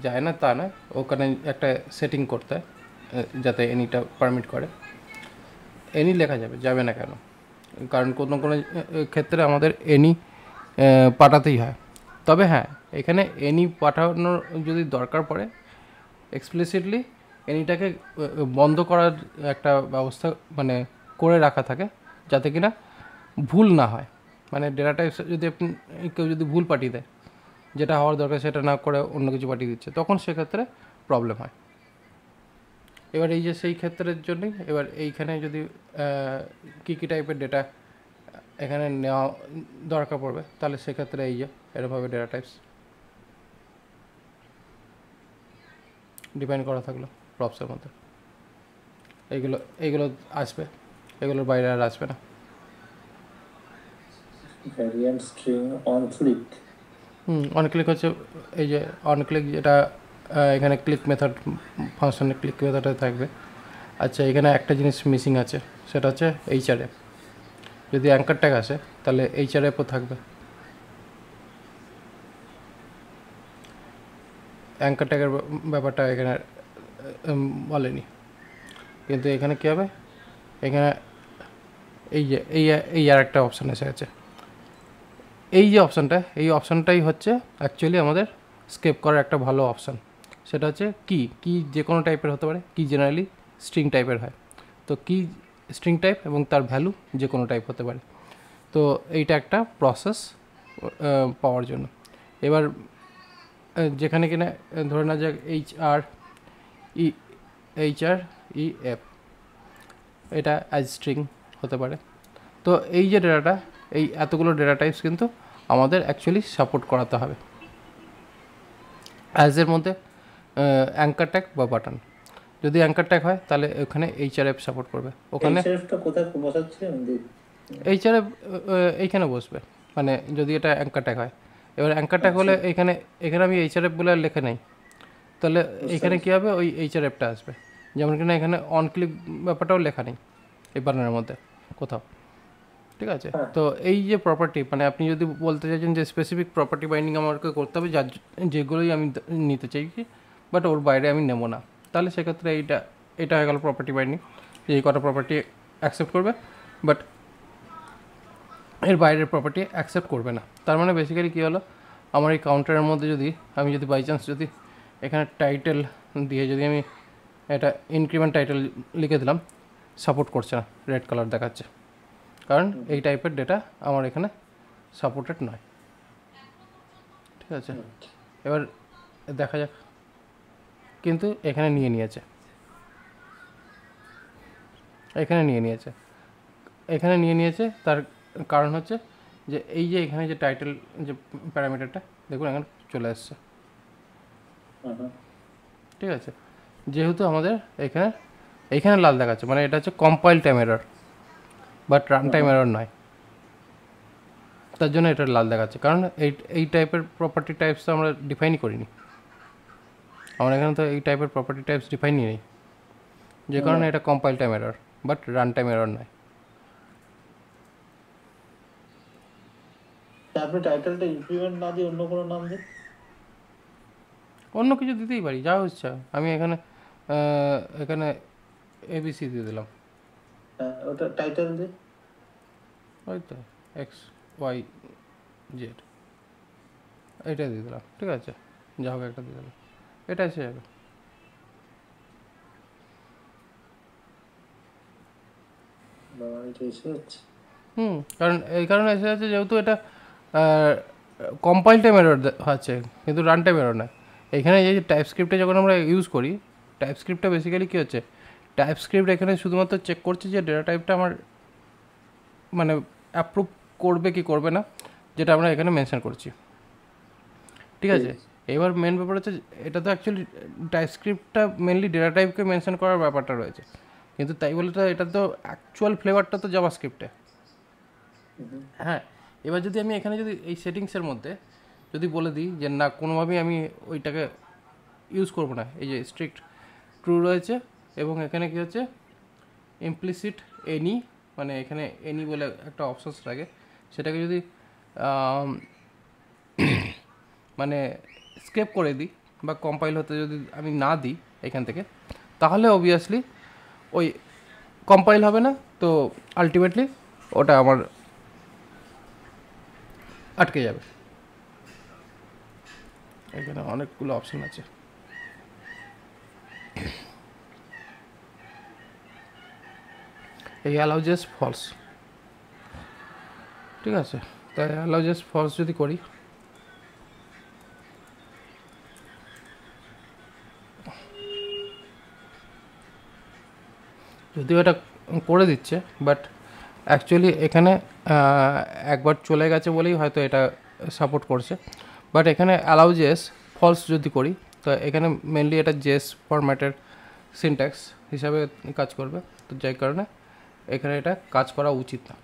যায় না তা নয়, ওখানে একটা সেটিং করতে হয় যাতে এনিটা পারমিট করে। এনি লেখা যাবে না কেন, কারণ কোনো ক্ষেত্রে আমাদের এনি পাঠাতেই হয়। তবে হ্যাঁ, এখানে এনি পাঠানোর যদি দরকার পড়ে, এক্সপ্লিসিটলি এনিটাকে বন্ধ করার একটা ব্যবস্থা মানে করে রাখা থাকে, যাতে কিনা ভুল না হয়। মানে ডেটাটা যদি আপনি কেউ যদি ভুল পাঠিয়ে দেয়, যেটা হওয়ার দরকার সেটা না করে অন্য কিছু পাঠিয়ে দিচ্ছে, তখন সেক্ষেত্রে প্রবলেম হয়। এবার এই যে সেই ক্ষেত্রের জন্যই এবার এইখানে যদি কী টাইপের ডেটা এখানে নেওয়া দরকার পড়বে, তাহলে সেক্ষেত্রে এই যে এরকমভাবে ডেটা টাইপস ডিপেন্ড করা থাকলো প্রপসের মধ্যে, এইগুলো আসবে, এগুলোর বাইরে আর আসবে না। Variant string on click, on click হচ্ছে এই যে অন ক্লিক, যেটা এখানে ক্লিক মেথড ফাংশনে ক্লিক মেথডে থাকবে। আচ্ছা, এখানে একটা জিনিস মিসিং আছে, সেটা হচ্ছে এইচআরএফ। যদি অ্যাঙ্কার ট্যাগ আসে তাহলে এইচআরএফও থাকবে। অ্যাঙ্কার ট্যাগের ব্যাপারটা এখানে বলেনি, কিন্তু এখানে কী হবে, এখানে এই আর একটা অপশান এসে গেছে। এই যে অপশানটা, এই অপশানটাই হচ্ছে অ্যাকচুয়ালি আমাদের স্কেপ করার একটা ভালো অপশান। সেটা হচ্ছে কি যে কোনো টাইপের হতে পারে, কি জেনারেলি স্ট্রিং টাইপের হয়, তো কি স্ট্রিং টাইপ এবং তার ভ্যালু যে কোনো টাইপ হতে পারে। তো এইটা একটা প্রসেস পাওয়ার জন্য। এবার যেখানে কিনা ধরে না যাক HREF, এটা অ্যাজ স্ট্রিং হতে পারে। তো এই যে ডেটাটা, এই এতগুলো ডেটা টাইপস কিন্তু আমাদের অ্যাকচুয়ালি সাপোর্ট করাতে হবে। অ্যাজের মধ্যে অ্যাঙ্কার ট্যাগ বা বাটন, যদি অ্যাঙ্কার ট্যাগ হয় তাহলে ওখানে এইচআরএফ সাপোর্ট করবে। ওখানে এইচআরএফ এইখানে বসবে, মানে যদি এটা অ্যাঙ্কার ট্যাগ হয়। এবার অ্যাঙ্কার ট্যাগ হলে এখানে আমি এইচআরএফ বলে লেখে নেই, তাহলে এখানে কী হবে, ওই এইচআরএফটা আসবে। যেমন কিনা এখানে অন ক্লিক ব্যাপারটাও লেখা নেই এই বাটনের মধ্যে কোথাও, ঠিক আছে। তো এই যে প্রপার্টি, মানে আপনি যদি বলতে চাইছেন যে স্পেসিফিক প্রপার্টি বাইন্ডিং আমাকে করতে হবে, যেগুলোই আমি নিতে চাইছি, বাট ওর বাইরে আমি নেব না, তাহলে সেক্ষেত্রে এটা হয়ে গেল প্রপার্টি বাইন্ডিং, যে এই কটা প্রপার্টি অ্যাকসেপ্ট করবে, বাট এর বাইরের প্রপার্টি অ্যাকসেপ্ট করবে না। তার মানে বেসিক্যালি কী হলো, আমার এই কাউন্টারের মধ্যে আমি যদি বাই চান্স যদি এখানে টাইটেল দিয়ে যদি আমি এটা ইনক্রিমেন্ট টাইটেল লিখে দিলাম, সাপোর্ট করছে না, রেড কালার দেখাচ্ছে, কারণ এই টাইপের ডেটা আমার এখানে সাপোর্টেড নয়। ঠিক আছে, এবার দেখা যাক, কিন্তু এখানে নিয়ে নিয়েছে, তার কারণ হচ্ছে যে এই যে এখানে যে টাইটেল যে প্যারামিটারটা দেখুন এখানে চলে আসছে। ঠিক আছে, যেহেতু আমাদের এইখানে লাল দেখাচ্ছে, মানে এটা হচ্ছে compile time error, but run time error নয়, তার জন্য এটা লাল দেখাচ্ছে, কারণ এই টাইপের প্রপার্টি টাইপস তো আমরা ডিফাইনই করিনি, আমরা এখানে তো এই টাইপের প্রপার্টি টাইপস ডিফাইনই নেই, যে কারণে এটা compile time error, but run time error নয়। আপনি টাইটেলটা ইনক্রিমেন্ট না দিয়ে অন্য কোনো নাম দিন, অন্য কিছু দিতেই পারি, যা হচ্ছে। আমি এখানে এবিসি দিয়ে দিলাম, ওটা টাইটেল দিন, ওই তো XYZ এটা দিয়ে দিলাম। ঠিক আছে, যা হোক একটা দিয়ে দিলাম, এটা এসে যাবে। কারণ এই কারণে এসে যাচ্ছে, যেহেতু এটা কম্পাইল টাইম এরর আছে, কিন্তু রান টাইম এরর নয়। এখানে এই যে টাইপ স্ক্রিপ্টে যখন আমরা ইউজ করি, টাইপ স্ক্রিপ্টটা বেসিক্যালি কী হচ্ছে, টাইপ স্ক্রিপ্ট এখানে শুধুমাত্র চেক করছে যে ডেটা টাইপটা আমার মানে অ্যাপ্রুভ করবে কি করবে না, যেটা আমরা এখানে মেনশন করছি। ঠিক আছে, এবার মেন ব্যাপার হচ্ছে, এটা তো অ্যাকচুয়ালি টাইপ স্ক্রিপ্টটা মেনলি ডেটা টাইপকে মেনশন করার ব্যাপারটা রয়েছে, কিন্তু তাই বলে তো এটা তো অ্যাকচুয়াল ফ্লেভারটা তো জাভাস্ক্রিপ্টে। হ্যাঁ, এবার যদি আমি এখানে যদি এই সেটিংসের মধ্যে যদি বলে দিই যে না, কোনোভাবেই আমি ওইটাকে ইউজ করবো না, এই যে স্ট্রিক্ট ট্রু রয়েছে, এবং এখানে কী হচ্ছে ইমপ্লিসিট এনি, মানে এখানে এনি বলে একটা অপশানস লাগে, সেটাকে যদি মানে স্কেপ করে দিই বা কম্পাইল হতে যদি আমি না দিই এখান থেকে, তাহলে অবভিয়াসলি ওই কম্পাইল হবে না, তো আলটিমেটলি ওটা আমার আটকে যাবে। এখানে অনেকগুলো অপশান আছে, এই অ্যালাউ জাস্ট ফলস। ঠিক আছে, তাই অ্যালাউ জাস্ট ফলস যদি করি, যদিও এটা করে দিচ্ছে, বাট অ্যাকচুয়ালি এখানে একবার চলে গেছে বলেই হয়তো এটা সাপোর্ট করছে, বাট এখানে অ্যালাউ জেস ফলস যদি করি, তো এখানে মেনলি এটা জেস ফরম্যাটের সিনট্যাক্স হিসাবে কাজ করবে, তো যার কারণে এখানে এটা কাজ করা উচিত না।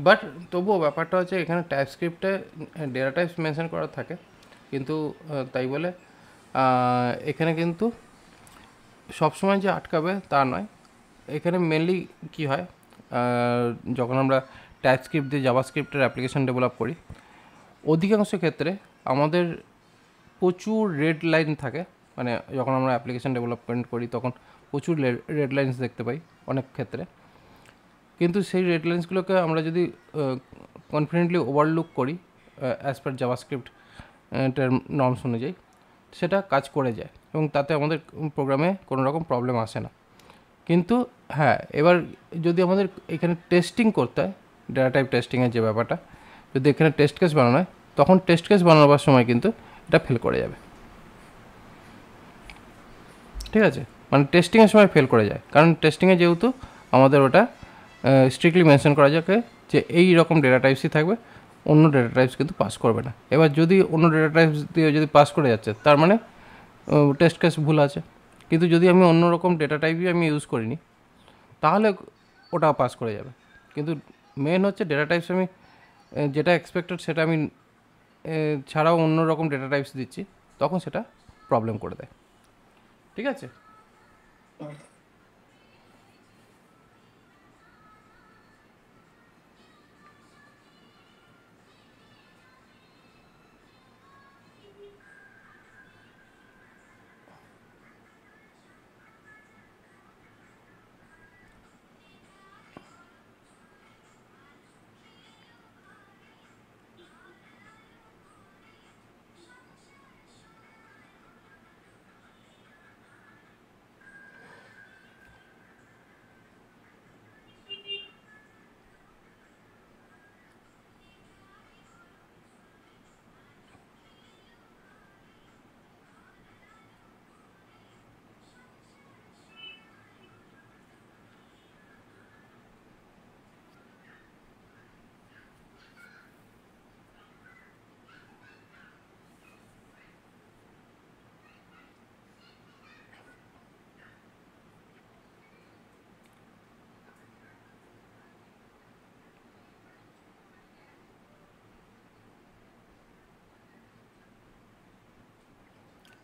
বাট তবুও ব্যাপারটা হচ্ছে, এখানে টাইপ স্ক্রিপ্টে ডেটা টাইপস মেনশন করা থাকে, কিন্তু তাই বলে এখানে কিন্তু সবসময় যে আটকাবে তা নয়। এখানে মেনলি কী হয়, যখন আমরা টাইপ স্ক্রিপ্ট দিয়ে জাভাস্ক্রিপ্টের অ্যাপ্লিকেশন ডেভেলপ করি, অধিকাংশ ক্ষেত্রে আমাদের প্রচুর রেড লাইন থাকে, মানে যখন আমরা অ্যাপ্লিকেশন ডেভেলপমেন্ট করি তখন প্রচুর রেড লাইন্স দেখতে পাই অনেক ক্ষেত্রে, কিন্তু সেই রেড লাইন্সগুলোকে আমরা যদি কনফিডেন্টলি ওভারলুক করি অ্যাজ পার জাভাস্ক্রিপ্ট নর্মস অনুযায়ী, সেটা কাজ করে যায় এবং তাতে আমাদের প্রোগ্রামে কোনো রকম প্রবলেম আসে না। কিন্তু হ্যাঁ, এবার যদি আমাদের এখানে টেস্টিং করতে হয়, ডেটা টাইপ টেস্টিংয়ের যে ব্যাপারটা, যদি এখানে টেস্ট কেস বানানো হয়, তখন টেস্ট কেস বানানোর সময় কিন্তু এটা ফেল করে যাবে। ঠিক আছে, মানে টেস্টিংয়ের সময় ফেল করে যায়, কারণ টেস্টিংয়ে যেহেতু আমাদের ওটা স্ট্রিক্টলি মেনশন করা যাকে যে এই রকম ডেটা টাইপসই থাকবে, অন্য ডেটা টাইপস কিন্তু পাস করবে না। এবার যদি অন্য ডেটা টাইপস দিয়ে যদি পাস করে যাচ্ছে, তার মানে টেস্ট কেস ভুল আছে। কিন্তু যদি আমি অন্য রকম ডেটা টাইপই আমি ইউজ করিনি, তাহলে ওটা পাস করে যাবে। কিন্তু মেন হচ্ছে ডেটা টাইপস আমি যেটা এক্সপেক্টেড সেটা আমি ছাড়াও অন্য রকম ডেটা টাইপস দিচ্ছি, তখন সেটা প্রবলেম করে দেয়। ঠিক আছে।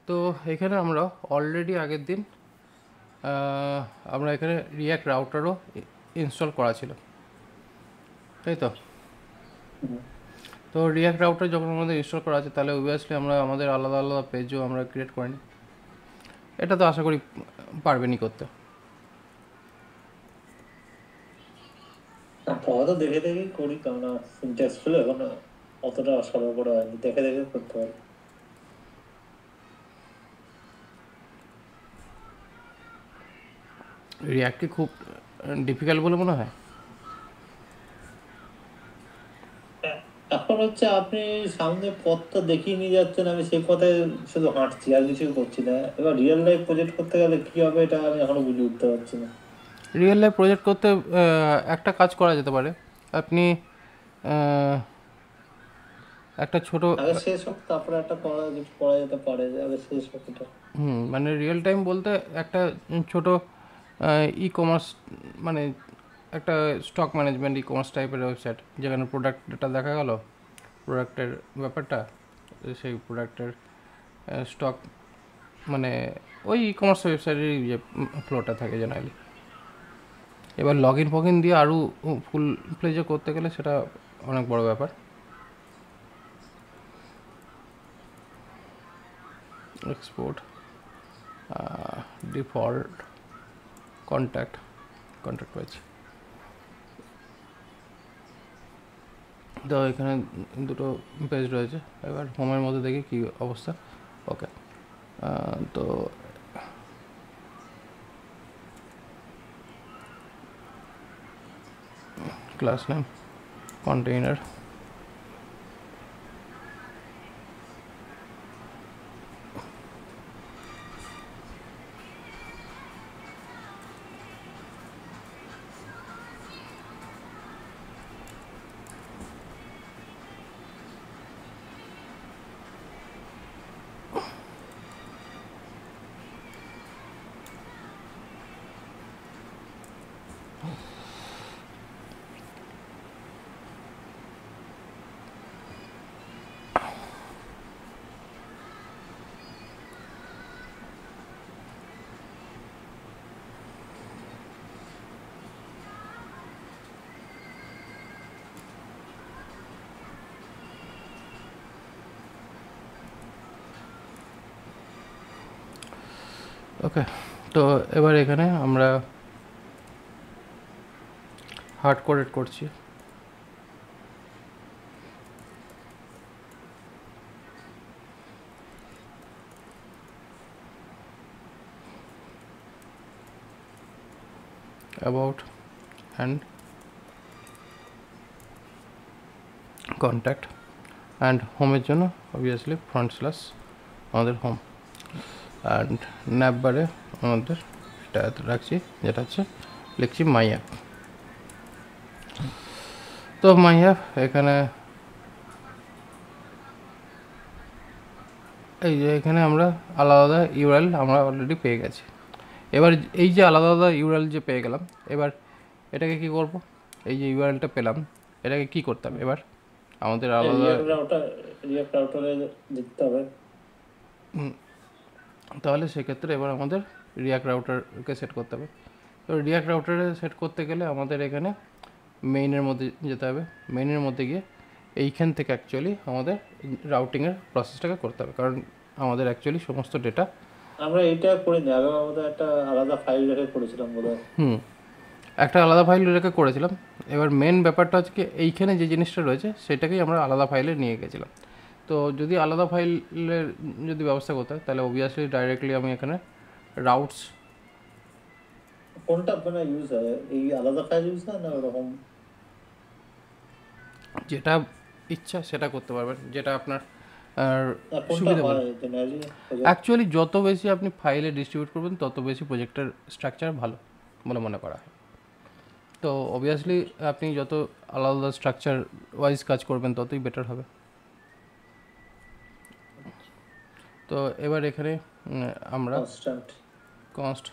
তো এখানে আমরা অলরেডি আগের দিন আমরা এখানে রিয়াক্ট রাউটারও ইনস্টল করা ছিল, তাই তো? তো রিয়াক্ট রাউটার যখন আমাদের ইনস্টল করা আছে, তাহলে অবভিয়াসলি আমরা আমাদের আলাদা আলাদা পেজও আমরা ক্রিয়েট করে নিই। এটা তো আশা করি পারবেনই করতে। আপাতত দেখে দেখে করি, কারণ সিনট্যাক্স গুলো এখন অতটা সরল করা হয়নি, দেখে দেখে করতে হবে। রিয়াক্ট কি খুব ডিফিকাল্ট বলে মনে হয়? এখন হচ্ছে আপনি সামনে পথটা দেখিয়ে নিয়ে যাচ্ছেন, আমি সেই পথে শুধু হাঁটছি আর কিছুই করছি না। এবার রিয়েল লাইফ প্রজেক্ট করতে গেলে কি হবে এটা আমি এখনো বুঝে উঠতে পারছি না। রিয়েল লাইফ প্রজেক্ট করতে একটা কাজ করা যেতে পারে। আপনি একটা ছোট আগে শেষ হোক, তারপরে একটা করা যেতে পারে, আগে শেষ হোক এটা। মানে রিয়েল টাইম বলতে একটা ছোট ই কমার্স, মানে একটা স্টক ম্যানেজমেন্ট ই কমার্স টাইপের ওয়েবসাইট, যেখানে প্রোডাক্ট ডেটা দেখা গেল, প্রোডাক্টের ব্যাপারটা, সেই প্রোডাক্টের স্টক, মানে ওই ই কমার্স ওয়েবসাইটের যে ফ্লোটা থাকে জেনারেলি। এবার লগ ইন ফগিন দিয়ে আরও ফুল প্লেজে করতে গেলে সেটা অনেক বড় ব্যাপার। এক্সপোর্ট ডিফল্ট কন্ট্যাক্ট রয়েছে। তো এখানে দুটো পেজ রয়েছে। এবার হোমের মধ্যে দেখি কী অবস্থা। ওকে, তো ক্লাস নেম কন্টেইনার, ওকে। তো এবার এখানে আমরা হার্ড কোডেড করছি। অ্যাবাউট অ্যান্ড কন্ট্যাক্ট অ্যান্ড হোমের জন্য অবভিয়াসলি ফ্রন্ট স্ল্যাশ আমাদের হোম, অ্যান্ড ন্যাপ বারে আমাদের এটা রাখছি, যেটা হচ্ছে লিখছি মাই অ্যাপ। তো মাই অ্যাপ এখানে এই যে এখানে আমরা আলাদা আলাদা ইউআরএল আমরা অলরেডি পেয়ে গেছি। এবার এই যে আলাদা আলাদা ইউআরএল যে পেয়ে গেলাম, এবার এটাকে কি করব? এই যে ইউআরএলটা পেলাম, এটাকে কি করতে হবে? এবার আমাদের আলাদা রিয়াক্ট রাউটারে দিতে হবে। তাহলে সেক্ষেত্রে এবার আমাদের রিয়াক্ট রাউটারকে সেট করতে হবে। তো রিয়াক্ট রাউটারে সেট করতে গেলে আমাদের এখানে মেইনের মধ্যে যেতে হবে। মেইনের মধ্যে গিয়ে এইখান থেকে অ্যাকচুয়ালি আমাদের রাউটিংয়ের প্রসেসটাকে করতে হবে, কারণ আমাদের অ্যাকচুয়ালি সমস্ত ডেটা আমরা এটা করিনি, আগে আমাদের একটা আলাদা ফাইল রেখে করেছিলাম বোধহয়। একটা আলাদা ফাইল রেখে করেছিলাম। এবার মেন ব্যাপারটা হচ্ছে কি, এইখানে যে জিনিসটা রয়েছে সেটাকেই আমরা আলাদা ফাইলে নিয়ে গেছিলাম। তো যদি আলাদা ফাইলের যদি ব্যবস্থা করতে হয় তাহলে অবভিয়াসলি ডাইরেক্টলি আমি এখানে রাউটস, কোনটা মানে ইউজ হয়, এই আলাদা ফাইল ইউজ হয় না ওরকম? যেটা ইচ্ছা সেটা করতে পারবেন, যেটা আপনার কোনটা সুবিধা হয় বলে। জেনারেলি? অ্যাকচুয়ালি যত বেশি আপনি ফাইলে ডিস্ট্রিবিউট করবেন তত বেশি প্রজেক্টের স্ট্রাকচার ভালো বলে মনে করা হয়। তো অবভিয়াসলি আপনি যত আলাদা আলাদা স্ট্রাকচার ওয়াইজ কাজ করবেন ততই বেটার হবে। তো এবার এখানে আমরা কনস্ট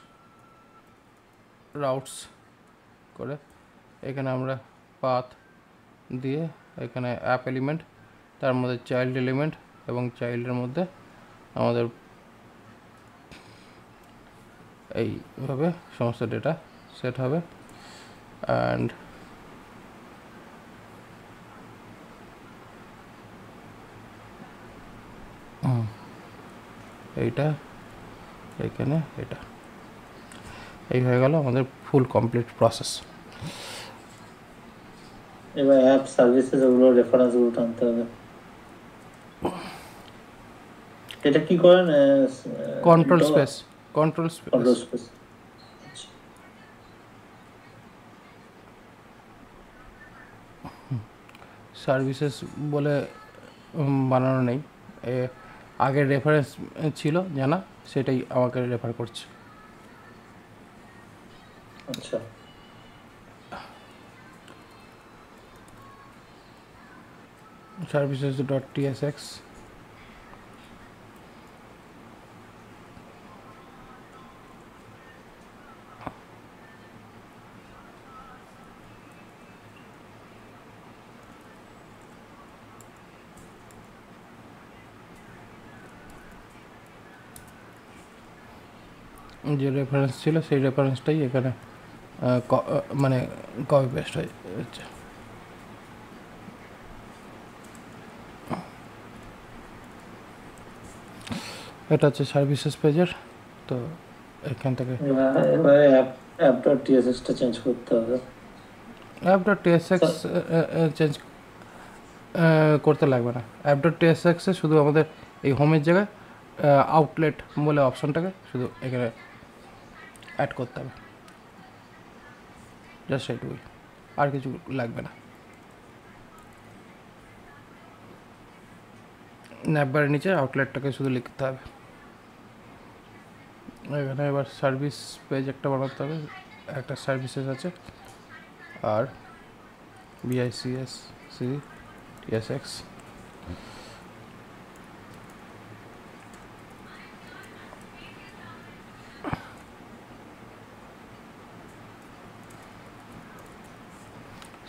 রাউটস করে এখানে আমরা পাথ দিয়ে এখানে অ্যাপ এলিমেন্ট, তার মধ্যে চাইল্ড এলিমেন্ট এবং চাইল্ডের মধ্যে আমাদের এইভাবে সমস্ত ডেটা সেট হবে। অ্যান্ড এইটা এখানে এটা এই হয়ে গেল আমাদের ফুল কমপ্লিট প্রসেস। এবার অ্যাপ সার্ভিসেস ওগুলো রেফারেন্স গুলো টানতে হবে। এটা কি করেন? কন্ট্রোল স্পেস সার্ভিসেস বলে বানানো নেই, আগের রেফারেন্স ছিল জানা, সেটাই আমাকে রেফার করছে। আচ্ছা, services.tsx যে রেফারেন্স ছিল সেই রেফারেন্সটাই এখানে মানে কপি পেস্ট হচ্ছে। এটা হচ্ছে সার্ভিসেস পেজের। তো এখান থেকে এবারে app.tsx টা চেঞ্জ করতে হবে। app.tsx চেঞ্জ করতে লাগবে না। app.tsx এ শুধু আমাদের এই হোমের জায়গায় আউটলেট বলে অপশনটাকে শুধু এখানে অ্যাড করতে হবে, জাস্ট এইটুকুই, আর কিছু লাগবে না। ন্যাপবারের নিচে আউটলেটটাকে শুধু লিখতে হবে। এখানে এবার সার্ভিস পেজ একটা বানাতে হবে, একটা সার্ভিসেস আছে আর BICS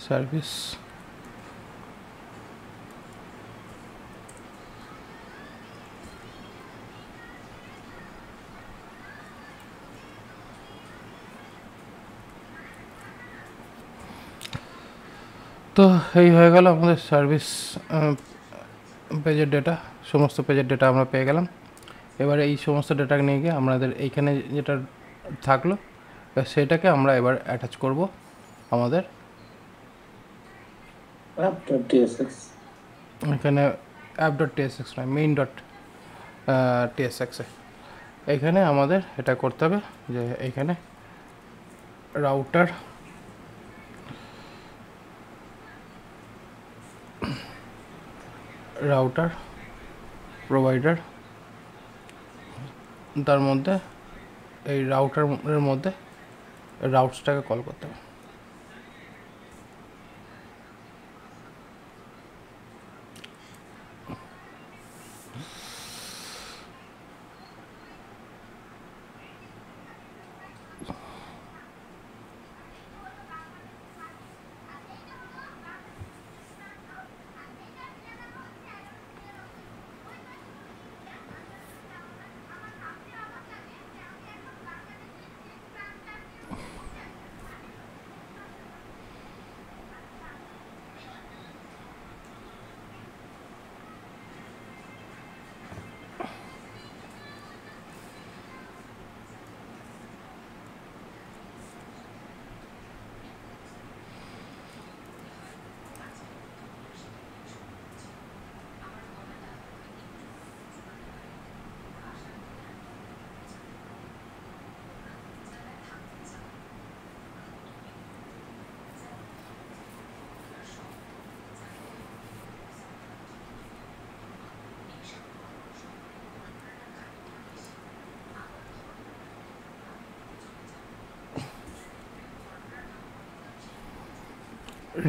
সার্ভিস। তো এই হয়ে গেল আমাদের সার্ভিস পেজের ডেটা। সমস্ত পেজের ডেটা আমরা পেয়ে গেলাম। এবার এই সমস্ত ডেটা নিয়ে গিয়ে আমাদের এইখানে যেটা থাকলো সেটাকে আমরা এবার অ্যাটাচ করব আমাদের app.tsx। এখানে app.tsx নয়, main.tsx এ এখানে আমাদের এটা করতে হবে যে এইখানে রাউটার প্রোভাইডার, তার মধ্যে এই রাউটারের মধ্যে রাউটসটাকে কল করতে হবে।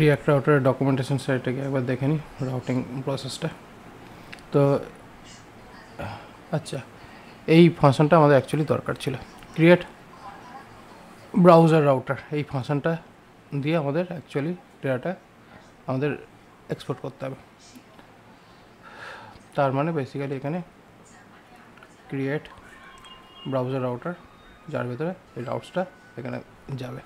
রিয়াক্ট রাউটারের ডকুমেন্টেশন সাইটে গিয়ে একবার দেখে নিই রাউটিং প্রসেসটা। তো আচ্ছা, এই ফাংশনটা আমাদের অ্যাকচুয়ালি দরকার ছিল, ক্রিয়েট ব্রাউজার রাউটার। এই ফাংশনটা দিয়ে আমাদের অ্যাকচুয়ালি ডেটাটা আমাদের এক্সপোর্ট করতে হবে। তার মানে বেসিক্যালি এখানে ক্রিয়েট ব্রাউজার রাউটার, যার ভিতরে এই রাউটসটা এখানে যাবে।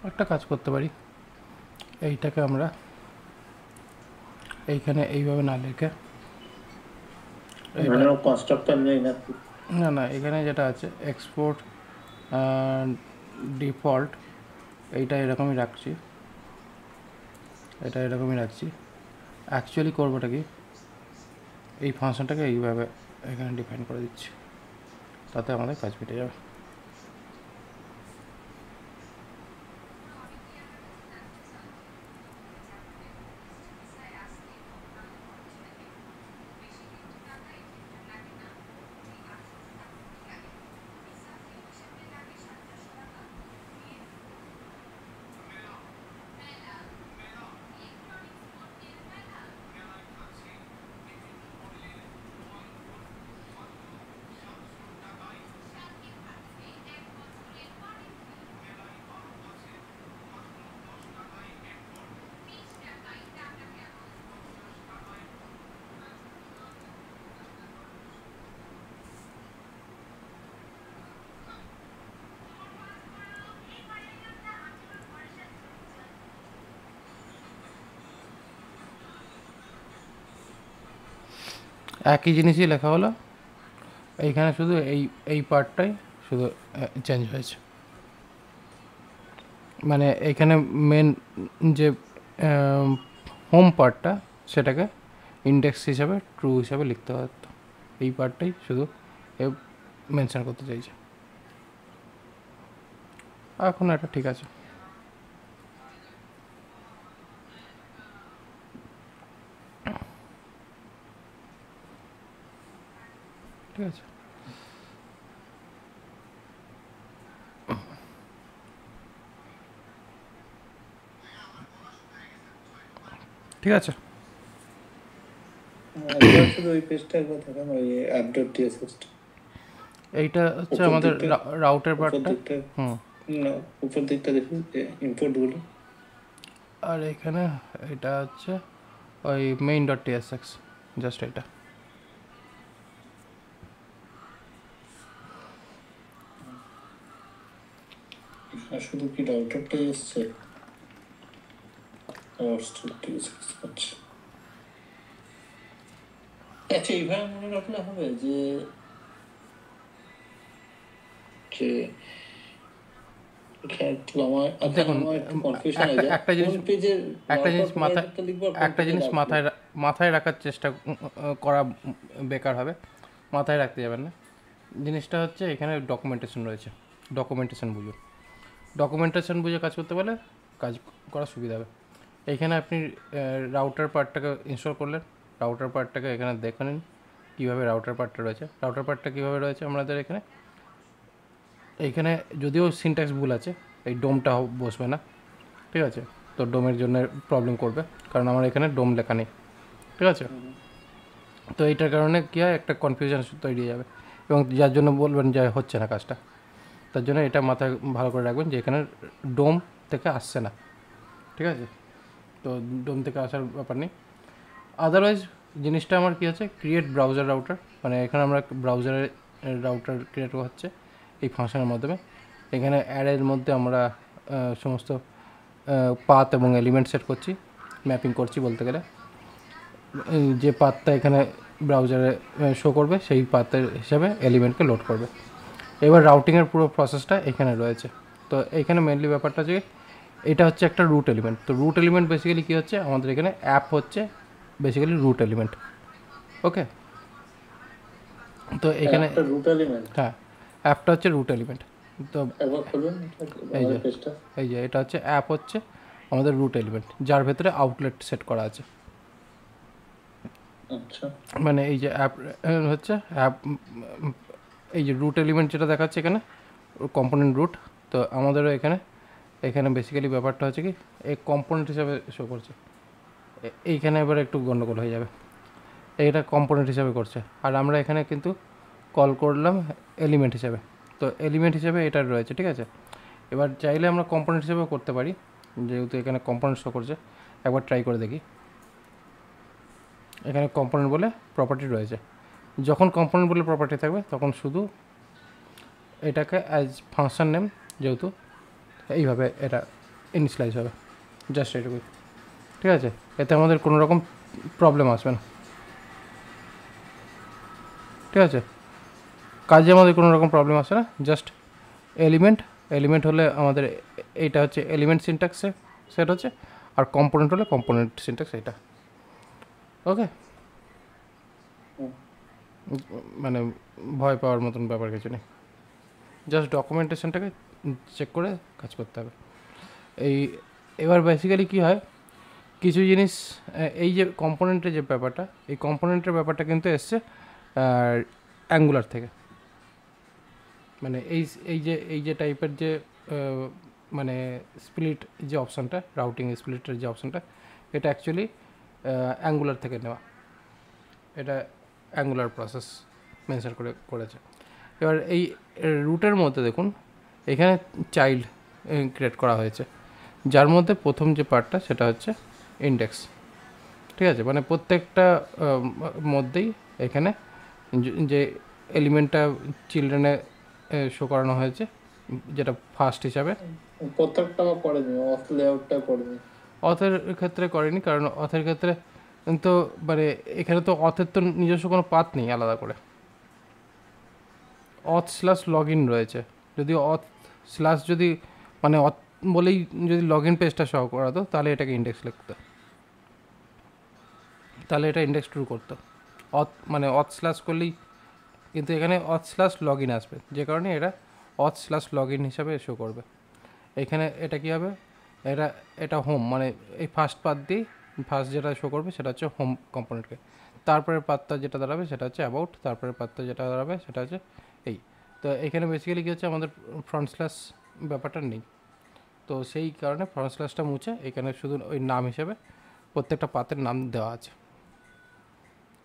একটা কাজ করতে পারি, এইটাকে আমরা এইখানে এইভাবে না লিখে, এখানে কনস্ট্রাক্টর নেই না? না না, এখানে যেটা আছে এক্সপোর্ট ডিফল্ট, এইটা এরকমই রাখছি, এটা এরকমই রাখছি। অ্যাকচুয়ালি করবোটা কি, এই ফাংশনটাকে এইভাবে এখানে ডিফাইন করে দিচ্ছি, তাতে আমাদের কাজ মিটে যাবে। একই জিনিসই লেখা হলো, এইখানে শুধু এই পার্টটাই শুধু চেঞ্জ হয়েছে। মানে এইখানে মেন যে হোম পার্টটা, সেটাকে ইন্ডেক্স হিসাবে ট্রু হিসাবে লিখতে হতো, এই পার্টটাই শুধু মেনশন করতে চাইছে। এখন এটা ঠিক আছে। ঠিক আছে, ঠিক আছে। শুধু ওই পেজটা একবার দেখান, ওই app.txt এইটা হচ্ছে আমাদের রাউটের পার্টটা। হুম, না, উপর দিকটা দেখুন ইম্পোর্ট গুলো, আর এখানে এটা হচ্ছে ওই মেইন ডট টিএসএক্স, জাস্ট এটা। শুধু কি রাউটারটাই এসছে? আচ্ছা, এইভাবে মনে রাখলে হবে যে দেখুন, একটা জিনিস মাথায় রাখার চেষ্টা করা বেকার হবে, মাথায় রাখতে যাবেন না। জিনিসটা হচ্ছে এখানে ডকুমেন্টেশন রয়েছে, ডকুমেন্টেশন বুঝে কাজ করতে পারলে কাজ করা সুবিধা হবে। এইখানে আপনি রাউটার পার্টটাকে ইনস্টল করলেন, রাউটার পার্টটাকে এখানে দেখে নিন কীভাবে রাউটার পার্টটা রয়েছে। রাউটার পার্টটা কীভাবে রয়েছে আমাদের এইখানে যদিও সিনট্যাক্স ভুল আছে, এই ডোমটা বসবে না, ঠিক আছে? তো ডোমের জন্য প্রবলেম করবে, কারণ আমার এখানে ডোম লেখা নেই, ঠিক আছে? তো এইটার কারণে কী হয়, একটা কনফিউশন তৈরি হয়ে যাবে, এবং যার জন্য বলবেন যে হচ্ছে না কাজটা। তার জন্য এটা মাথায় ভালো করে রাখবেন যে এখানে ডোম থেকে আসছে না, ঠিক আছে? তো ডোম থেকে আসার ব্যাপার নেই। আদারওয়াইজ জিনিসটা আমার কী আছে, ক্রিয়েট ব্রাউজার রাউটার, মানে এখানে আমরা ব্রাউজারের রাউটার ক্রিয়েট হচ্ছে এই ফাংশনের মাধ্যমে। এখানে অ্যারের মধ্যে আমরা সমস্ত পাথ এবং এলিমেন্ট সেট করছি, ম্যাপিং করছি বলতে গেলে। যে পাথটা এখানে ব্রাউজারে শো করবে সেই পাথের হিসাবে এলিমেন্টকে লোড করবে। এবার রাউটিংয়ের পুরো প্রসেসটা এখানে রয়েছে। তো এখানে মেনলি ব্যাপারটা যে এটা হচ্ছে একটা রুট এলিমেন্ট। তো রুট এলিমেন্ট বেসিক্যালি কী হচ্ছে, আমাদের এখানে অ্যাপ হচ্ছে বেসিক্যালি রুট এলিমেন্ট। ওকে, তো এখানে রুট এলিমেন্ট, হ্যাঁ, অ্যাপটা হচ্ছে রুট এলিমেন্ট। তো একবার খুলুন এই যে পেজটা। এই যে এটা হচ্ছে অ্যাপ, হচ্ছে আমাদের রুট এলিমেন্ট, যার ভেতরে আউটলেট সেট করা আছে। আচ্ছা, মানে এই যে অ্যাপ হচ্ছে অ্যাপ, এই যে রুট এলিমেন্ট যেটা দেখাচ্ছে এখানে কম্পোনেন্ট রুট। তো আমাদেরও এখানে এখানে বেসিক্যালি ব্যাপারটা হচ্ছে কি, এই কম্পোনেন্ট হিসাবে শো করছে। এইখানে এবার একটু গন্ডগোল হয়ে যাবে, এটা কম্পোনেন্ট হিসাবে করছে, আর আমরা এখানে কিন্তু কল করলাম এলিমেন্ট হিসাবে। তো এলিমেন্ট হিসাবে এটা রয়েছে, ঠিক আছে? এবার চাইলে আমরা কম্পোনেন্ট হিসেবেও করতে পারি, যেহেতু এখানে কম্পোনেন্ট শো করছে। একবার ট্রাই করে দেখি। এখানে কম্পোনেন্ট বলে প্রপার্টি রয়েছে। যখন কম্পোনেন্ট বলে প্রপার্টি থাকবে তখন শুধু এটাকে অ্যাজ ফাংশন নেম, যেহেতু এইভাবে এটা ইনিশিয়ালাইজ হবে, জাস্ট এটুকুই, ঠিক আছে? এতে আমাদের কোনো রকম প্রবলেম আসবে না, ঠিক আছে? কাজে আমাদের কোনো রকম প্রবলেম আসে না। জাস্ট এলিমেন্ট হলে আমাদের এইটা হচ্ছে এলিমেন্ট সিনট্যাক্সে সেট হচ্ছে, আর কম্পোনেন্ট হলে কম্পোনেন্ট সিনট্যাক্স এইটা। ওকে, মানে ভয় পাওয়ার মতন ব্যাপার কিছু নেই, জাস্ট ডকুমেন্টেশনটাকে চেক করে কাজ করতে হবে। এবার বেসিক্যালি কী হয়, কিছু জিনিস, এই যে কম্পোনেন্টের যে ব্যাপারটা, এই কম্পোনেন্টের ব্যাপারটা কিন্তু এসছে অ্যাঙ্গুলার থেকে। মানে এই যে টাইপের যে মানে স্প্লিট যে অপশানটা, রাউটিং স্প্লিটের যে অপশানটা, এটা অ্যাকচুয়ালি অ্যাঙ্গুলার থেকে নেওয়া। এটা অ্যাঙ্গুলার প্রসেস মেনশন করেছে। এবার এই রুটের মধ্যে দেখুন, এখানে চাইল্ড ক্রিয়েট করা হয়েছে, যার মধ্যে প্রথম যে পার্টটা সেটা হচ্ছে ইন্ডেক্স, ঠিক আছে? মানে প্রত্যেকটা মধ্যেই এখানে যে এলিমেন্টটা চিলড্রেনে শো করানো হয়েছে, যেটা ফার্স্ট হিসাবে। প্রত্যেকটা করেনি, অথ লেআউটটা করেনি। অথের ক্ষেত্রে করেনি, কারণ অথের ক্ষেত্রে কিন্তু মানে এখানে তো অথের তো নিজস্ব কোনো পাথ নেই আলাদা করে। অথ স্ল্যাশ লগ ইন রয়েছে, যদি অথ স্ল্যাশ যদি মানে অথ বলেই যদি লগ ইন পেজটা শো করাতো, তাহলে এটাকে ইন্ডেক্স লিখতো, তাহলে এটা ইন্ডেক্স ট্রু করতো। অথ মানে অথ স্ল্যাশ করলেই, কিন্তু এখানে অথ স্ল্যাশ লগ ইন আসবে, যে কারণে এটা অথ স্ল্যাশ লগ ইন হিসাবে শো করবে। এখানে এটা কী হবে, এটা হোম, মানে এই ফার্স্ট পাথ দিয়ে ফার্স্ট যেটা শো করবে সেটা হচ্ছে হোম কম্পোনেন্টকে। তারপরে পাথটা যেটা দাঁড়াবে সেটা হচ্ছে অ্যাবাউট, তারপরে পাথটা যেটা দাঁড়াবে সেটা হচ্ছে এই। তো এখানে বেসিক্যালি কী হচ্ছে, আমাদের ফ্রন্ট স্ল্যাশ ব্যাপারটা নেই, তো সেই কারণে ফ্রন্ট স্ল্যাশটা মুছে এখানে শুধু ওই নাম হিসেবে প্রত্যেকটা পাথের নাম দেওয়া আছে,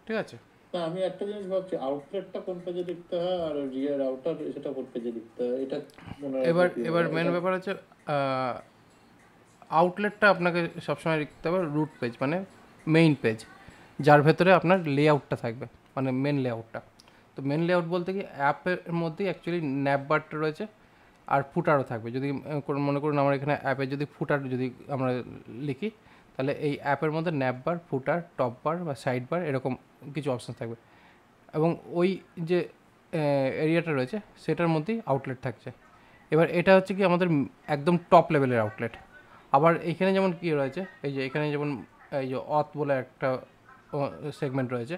ঠিক আছে? না, আমি একটা জিনিস ভাবছি, আউটলেটটা কোন পেজে লিখতে হয় আর রিয়ার আউটার সেটা কোন পেজে লিখতে হয়, এটা মনে এবার মেন ব্যাপার হচ্ছে আউটলেটটা আপনাকে সবসময় লিখতে হবে রুট পেজ, মানে মেইন পেজ, যার ভেতরে আপনার লেআউটটা থাকবে, মানে মেন লেআউটটা। তো মেন লেআউট বলতে কি, অ্যাপের মধ্যেই অ্যাকচুয়ালি ন্যাপ বারটা রয়েছে, আর ফুটারও থাকবে। যদি মনে করুন আমার এখানে অ্যাপে যদি ফুটার যদি আমরা লিখি, তাহলে এই অ্যাপের মধ্যে ন্যাপ বার, ফুটার, টপ বার বা সাইড বার এরকম কিছু অপশান থাকবে, এবং ওই যে এরিয়াটা রয়েছে সেটার মধ্যেই আউটলেট থাকছে। এবার এটা হচ্ছে কি আমাদের একদম টপ লেভেলের আউটলেট। আবার এইখানে যেমন কী রয়েছে, এই যে এখানে যেমন এই যে অথ বলে একটা সেগমেন্ট রয়েছে,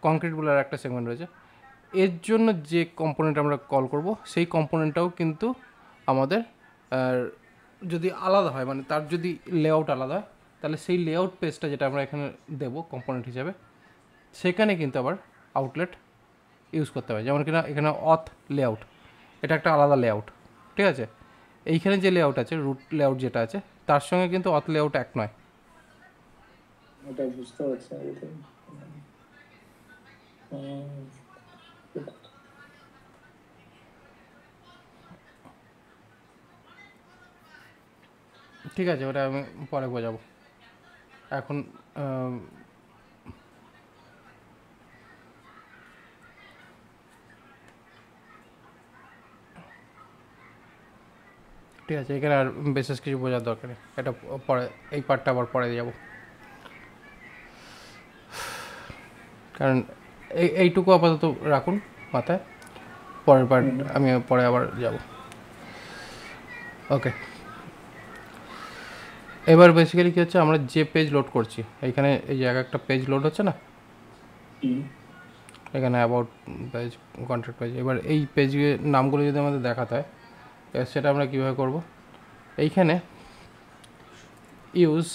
কংক্রিট বলে একটা সেগমেন্ট রয়েছে, এর জন্য যে কম্পোনেন্ট আমরা কল করব সেই কম্পোনেন্টটাও কিন্তু আমাদের যদি আলাদা হয়, মানে তার যদি লেআউট আলাদা হয়, তাহলে সেই লেআউট পেজটা যেটা আমরা এখানে দেব কম্পোনেন্ট হিসাবে, সেখানে কিন্তু আবার আউটলেট ইউজ করতে হবে। যেমন কিনা এখানে অথ লেআউট, এটা একটা আলাদা লেআউট, ঠিক আছে? এইখানে যে লেআউট আছে, রুট লেআউট যেটা আছে, তার সঙ্গে কিন্তু অথ লেআউট এক নয়। ওটা বুঝতে পারছি না এটা। ঠিক আছে, ওটা আমি পরে বোঝাবো। এখন ঠিক আছে, এখানে আর বিশেষ কিছু বোঝার দরকার নেই, এটা পরে, এই পার্টটা আবার পরে যাব, কারণ এইটুকু আপাতত রাখুন মাথায়, পরের পার্ট আমি পরে আবার যাব। ওকে, এবার বেসিক্যালি কী হচ্ছে, আমরা যে পেজ লোড করছি, এইখানে এই যে একটা পেজ লোড হচ্ছে না, এখানে অ্যাবাউট পেজ, কন্ট্যাক্ট পেজ। এবার এই পেজের নামগুলো যদি আমাদের দেখাতে হয়, সেটা আমরা কীভাবে করব? এইখানে ইউজ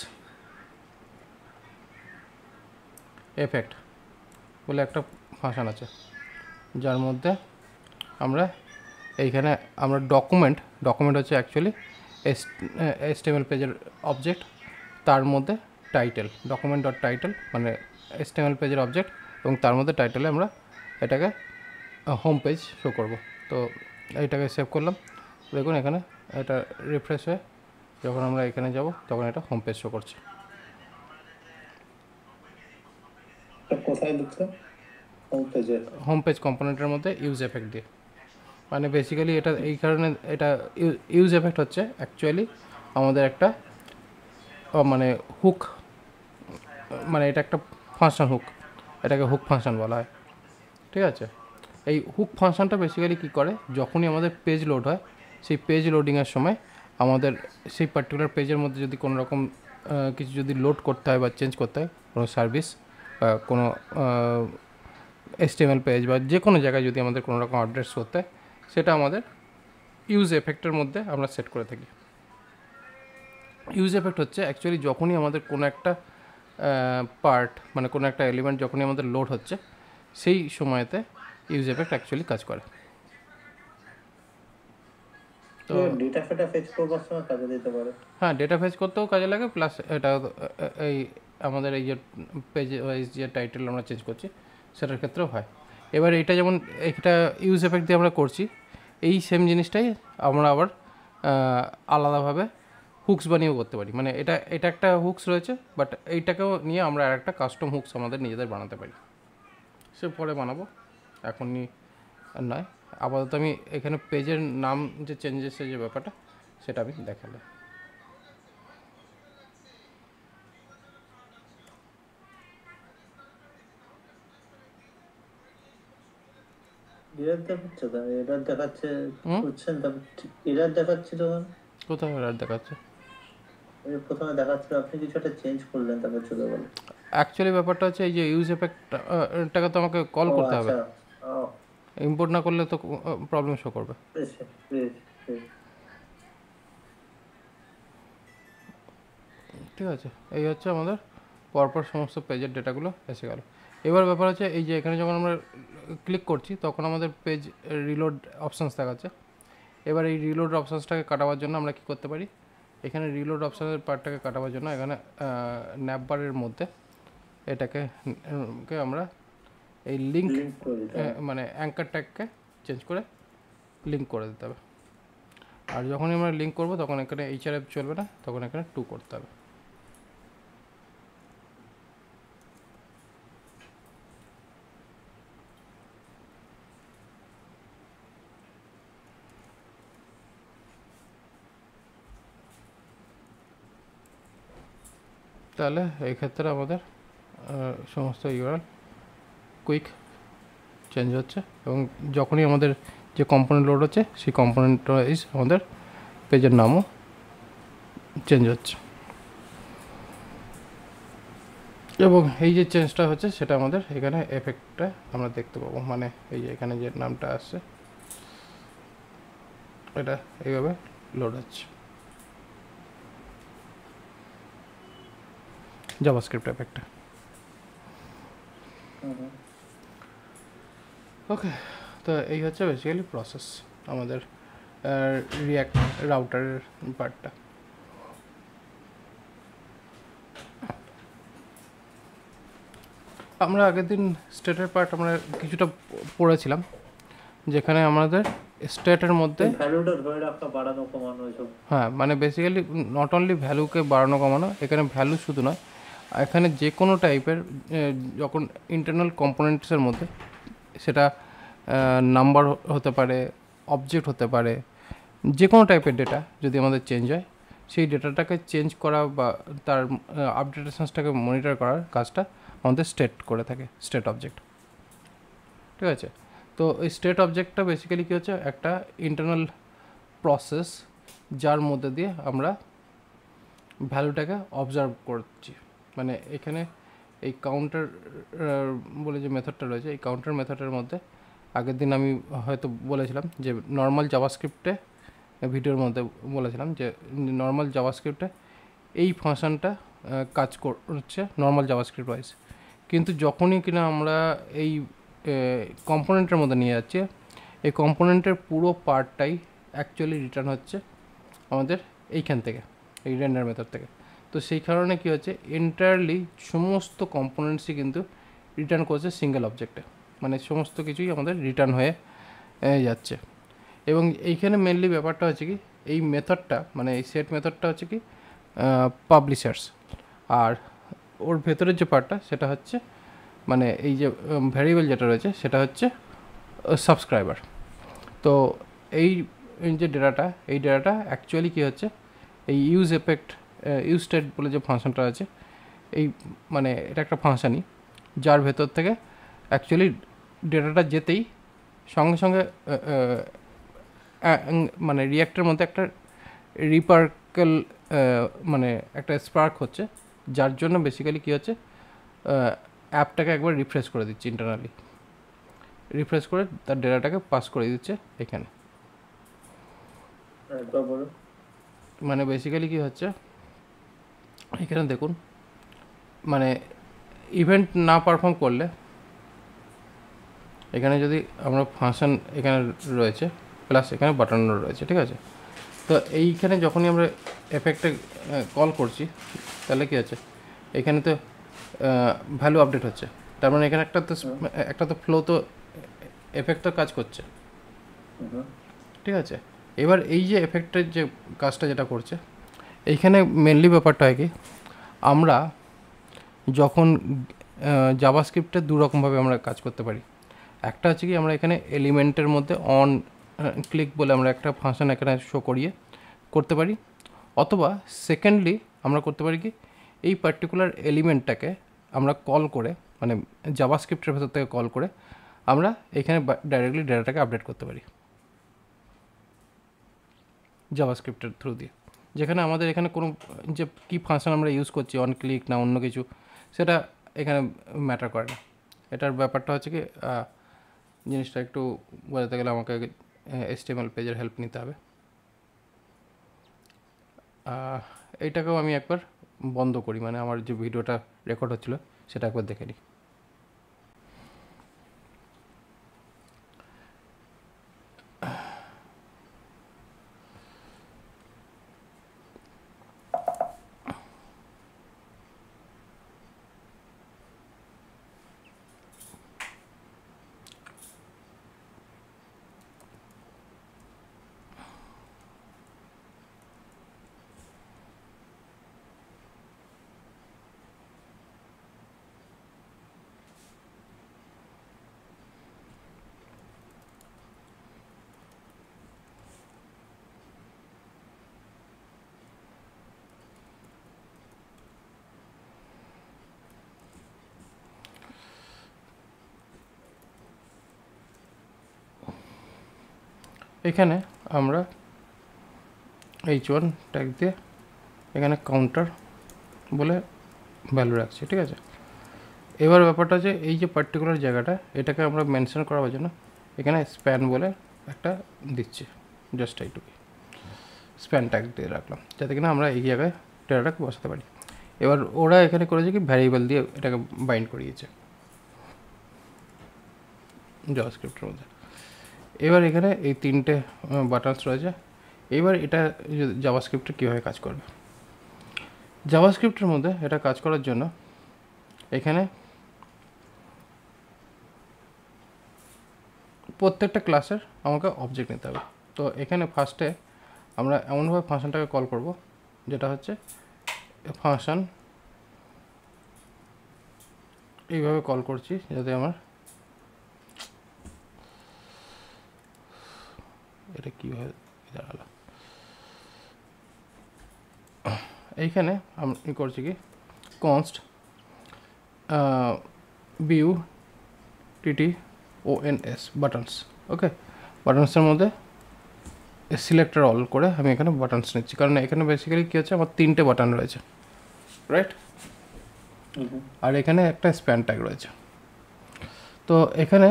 এফেক্ট বলে একটা ফাংশন আছে, যার মধ্যে আমরা এইখানে আমরা ডকুমেন্ট হচ্ছে অ্যাকচুয়ালি HTML পেজের অবজেক্ট, তার মধ্যে টাইটেল, ডকুমেন্ট ডট টাইটেল মানে HTML পেজের অবজেক্ট, এবং তার মধ্যে টাইটেলে আমরা এটাকে হোম পেজ শো করব। তো এইটাকে সেভ করলাম, দেখুন এখানে এটা রিফ্রেশ হয়ে যখন আমরা এখানে যাব তখন এটা হোম পেজ শো করছে। কোথায় ঢুকছে? হোম পেজ কম্পোনেন্টের মধ্যে ইউজ এফেক্ট দিয়ে, মানে বেসিক্যালি এটা এই কারণে, এটা ইউজ এফেক্ট হচ্ছে অ্যাকচুয়ালি আমাদের একটা মানে হুক, মানে এটা একটা ফাংশন হুক, এটাকে হুক ফাংশন বলা হয়। ঠিক আছে, এই হুক ফাংশনটা বেসিক্যালি কী করে, যখনই আমাদের পেজ লোড হয়, সেই পেজ লোডিংয়ের সময় আমাদের সেই পার্টিকুলার পেজের মধ্যে যদি কোনো রকম কিছু যদি লোড করতে হয় বা চেঞ্জ করতে হয়, কোনো সার্ভিস বা কোনো HTML পেজ বা যে কোনো জায়গায় যদি আমাদের কোনো রকম আপডেটস করতে হয়, সেটা আমাদের ইউজ এফেক্টের মধ্যে আমরা সেট করে থাকি। ইউজ এফেক্ট হচ্ছে অ্যাকচুয়ালি যখনই আমাদের কোনো একটা পার্ট মানে কোনো একটা এলিমেন্ট যখনই আমাদের লোড হচ্ছে, সেই সময়তে ইউজ এফেক্ট অ্যাকচুয়ালি কাজ করে। তো ডেটা ফেটা ফেচ করবার সময় কাজে দিতে পারে। হ্যাঁ, ডেটা ফেচ করতেও কাজে লাগে, প্লাস এটা এই আমাদের এই যে পেজ ওয়াইজ যে টাইটেল আমরা চেঞ্জ করছি সেটার ক্ষেত্রেও হয়। এবার এটা যেমন একটা ইউজ এফেক্ট দিয়ে আমরা করছি, এই সেম জিনিসটাই আমরা আবার আলাদাভাবে হুকস বানিয়েও করতে পারি। মানে এটা একটা হুকস রয়েছে, বাট এইটাকেও নিয়ে আমরা আর একটা কাস্টম হুকস আমাদের নিজেদের বানাতে পারি, সে পরে বানাবো, এখনই নয়। আপাতত আমি এখানে পেজের নাম যে চেঞ্জেসের যে ব্যাপারটা সেটা আমি দেখালাম। এরার দেখাচ্ছে তো, এরার দেখাচ্ছে বুঝছেন তো, এরার দেখাচ্ছে যখন। কোথায় এরর দেখাচ্ছে? প্রথমে দেখাচ্ছিল আপনি কিছু একটা চেঞ্জ করলেন, তারপর চলে গেল। অ্যাকচুয়ালি ব্যাপারটা হচ্ছে এই যে ইউজ এফেক্টটাকে তো আমাকে কল করতে হবে, ইম্পোর্ট না করলে তো প্রবলেম শো করবে। ঠিক আছে, এই হচ্ছে আমাদের পরপর সমস্ত পেজের ডেটাগুলো এসে গেল। এবার ব্যাপার হচ্ছে এই যে এখানে যখন আমরা ক্লিক করছি তখন আমাদের পেজ রিলোড অপশানস দেখাচ্ছে। এবার এই রিলোড অপশানসটাকে কাটাবার জন্য আমরা কী করতে পারি, এখানে রিলোড অপশানের পার্টটাকে কাটাবার জন্য এখানে ন্যাপবারের মধ্যে এটাকে আমরা এই লিঙ্ক মানে অ্যাঙ্কার ট্যাগকে চেঞ্জ করে লিঙ্ক করে দিতে হবে। আর যখনই আমরা লিঙ্ক করব তখন এখানে HRF চলবে না, তখন এখানে 2 করতে হবে। তাহলে এই ক্ষেত্রে আমাদের সমস্ত ইউআরএল কুইক চেঞ্জ হচ্ছে, এবং যখনই আমাদের যে কম্পোনেন্ট লোড হচ্ছে সেই কম্পোনেন্ট ওয়াইজ আমাদের পেজের নামও চেঞ্জ হচ্ছে। এবং এই যে চেঞ্জটা হচ্ছে সেটা আমাদের এখানে এফেক্টটা আমরা দেখতে পাবো, মানে এই যে এখানে যে নামটা আসছে এটা এইভাবে লোড হচ্ছে জাভাস্ক্রিপ্ট এফেক্টটা। ওকে, তো এই হচ্ছে বেসিক্যালি প্রসেস আমাদের রিয়াক্ট রাউটারের পার্টটা। আমরা আগের দিন স্টেটের পার্ট আমরা কিছুটা পড়েছিলাম, যেখানে আমাদের স্টেটের মধ্যে ভ্যালুটা ধরে রাখা, বাড়ানো কমানো এসব। হ্যাঁ, মানে বেসিক্যালি নট অনলি ভ্যালুকে বাড়ানো কমানো, এখানে ভ্যালু শুধু নয়, এখানে যে কোনো টাইপের যখন ইন্টারনাল কম্পোনেন্টসের মধ্যে, সেটা নাম্বার হতে পারে, অবজেক্ট হতে পারে, যে কোনো টাইপের ডেটা যদি আমাদের চেঞ্জ হয়, সেই ডেটাটাকে চেঞ্জ করা বা তার আপডেটেশনসটাকে মনিটর করার কাজটা আমাদের স্টেট করে থাকে, স্টেট অবজেক্ট। ঠিক আছে, তো এই স্টেট অবজেক্টটা বেসিক্যালি কী হচ্ছে, একটা ইন্টারনাল প্রসেস যার মধ্যে দিয়ে আমরা ভ্যালুটাকে অবজার্ভ করছি। মানে এখানে এই কাউন্টার বলে যে মেথডটা রয়েছে, এই কাউন্টার মেথডের মধ্যে আগের দিন আমি হয়তো বলেছিলাম যে নর্মাল জাভাস্ক্রিপ্টে, ভিডিওর মধ্যে বলেছিলাম যে নর্মাল জাভাস্ক্রিপ্টে এই ফাংশনটা কাজ করছে নর্মাল জাভাস্ক্রিপ্ট ওয়াইজ, কিন্তু যখনই কিনা আমরা এই কম্পোনেন্টের মধ্যে নিয়ে যাচ্ছি, এই কম্পোনেন্টের পুরো পার্টটাই অ্যাকচুয়ালি রিটার্ন হচ্ছে আমাদের এইখান থেকে, এই রেন্ডার মেথড থেকে। তো সেই কারণে কী হচ্ছে, এন্টায়ারলি সমস্ত কম্পোনেন্টসই কিন্তু রিটার্ন করছে সিঙ্গেল অবজেক্টে, মানে সমস্ত কিছুই আমাদের রিটার্ন হয়ে যাচ্ছে। এবং এইখানে মেনলি ব্যাপারটা হচ্ছে কি, এই মেথডটা মানে এই সেট মেথডটা হচ্ছে কি পাবলিশার্স, আর ওর ভেতরের যে পার্টটা সেটা হচ্ছে মানে এই যে ভ্যারিয়েবল যেটা রয়েছে সেটা হচ্ছে সাবস্ক্রাইবার। তো এই যে ডেটাটা, এই ডেটাটা অ্যাকচুয়ালি কী হচ্ছে, এই ইউজ এফেক্ট ইউজ স্টেট বলে যে ফাংশনটা আছে, এই মানে এটা একটা ফাংশনই যার ভেতর থেকে অ্যাকচুয়ালি ডেটাটা যেতেই সঙ্গে সঙ্গে মানে রিয়াক্টের মধ্যে একটা রিপার্কেল মানে একটা স্পার্ক হচ্ছে, যার জন্য বেসিক্যালি কী হচ্ছে, অ্যাপটাকে একবার রিফ্রেশ করে দিচ্ছে, ইন্টারনালি রিফ্রেশ করে তার ডেটাটাকে পাস করে দিচ্ছে এখানে। মানে বেসিক্যালি কী হচ্ছে, এখানে দেখুন, মানে ইভেন্ট না পারফর্ম করলে, এখানে যদি আমরা ফাংশন এখানে রয়েছে প্লাস এখানে বাটন রয়েছে, ঠিক আছে, তো এইখানে যখনই আমরা এফেক্টে কল করছি, তাহলে কী হচ্ছে, এখানে তো ভ্যালু আপডেট হচ্ছে, তার মানে এখানে একটা তো ফ্লো তো এফেক্ট তো কাজ করছে, ঠিক আছে। এবার এই যে এফেক্টের যে কাজটা যেটা করছে, এইখানে মেনলি ব্যাপারটা হয় কি, আমরা যখন জাভাস্ক্রিপ্টে দুরকমভাবে আমরা কাজ করতে পারি। একটা হচ্ছে কি, আমরা এখানে এলিমেন্টের মধ্যে অন ক্লিক বলে আমরা একটা ফাংশন এখানে শো করিয়ে করতে পারি, অথবা সেকেন্ডলি আমরা করতে পারি কি, এই পার্টিকুলার এলিমেন্টটাকে আমরা কল করে, মানে জাভাস্ক্রিপ্টের ভেতর থেকে কল করে আমরা এখানে ডাইরেক্টলি ডেটাটাকে আপডেট করতে পারি জাভাস্ক্রিপ্টের থ্রু দিয়ে, যেখানে আমাদের এখানে কোনো যে কী ফাংশন আমরা ইউজ করছি, অন ক্লিক না অন্য কিছু, সেটা এখানে ম্যাটার করে না। এটার ব্যাপারটা হচ্ছে কি, জিনিসটা একটু বোঝাতে গেলে আমাকে HTML পেজের হেল্প নিতে হবে। এইটাকেও আমি একবার বন্ধ করি, মানে আমার যে ভিডিওটা রেকর্ড হচ্ছিলো সেটা একবার দেখে নিই। এখানে আমরা h1 ট্যাগ দিয়ে এখানে কাউন্টার বলে ভ্যালু রাখছি, ঠিক আছে। এবার ব্যাপারটা হচ্ছে, এই যে পার্টিকুলার জায়গাটা, এটাকে আমরা মেনশন করার জন্য এখানে স্প্যান বলে একটা দিচ্ছি, জাস্ট এইটুকু স্প্যান ট্যাগ দিয়ে রাখলাম, যাতে কিনা আমরা এই জায়গায় ডেটাটাকে বসাতে পারি। এবার ওরা এখানে করেছে কি, ভ্যারিয়েবল দিয়ে এটাকে বাইন্ড করিয়েছে জাভাস্ক্রিপ্টের মধ্যে। এবার এখানে এই তিনটে বাটনস রয়েছে। এবার এটা জাভাস্ক্রিপ্টে কীভাবে কাজ করবে, জাভাস্ক্রিপ্টের মধ্যে এটা কাজ করার জন্য এখানে প্রত্যেকটা ক্লাসের আমাকে অবজেক্ট নিতে হবে। তো এখানে ফার্স্টে আমরা এমনভাবে ফাংশনটাকে কল করব যেটা হচ্ছে ফাংশন, এইভাবে কল করছি যাতে আমার এটা কীভাবে দাঁড়ালো। এইখানে আমি করছি কি কনস্ট বিউ টিটি ONS বাটনস, ওকে। বাটনসের মধ্যে সিলেক্টর অল করে আমি এখানে বাটনস নিচ্ছি, কারণ এখানে বেসিক্যালি কী হচ্ছে আমার তিনটে বাটন রয়েছে, রাইট। আর এখানে একটা স্প্যান ট্যাগ রয়েছে। তো এখানে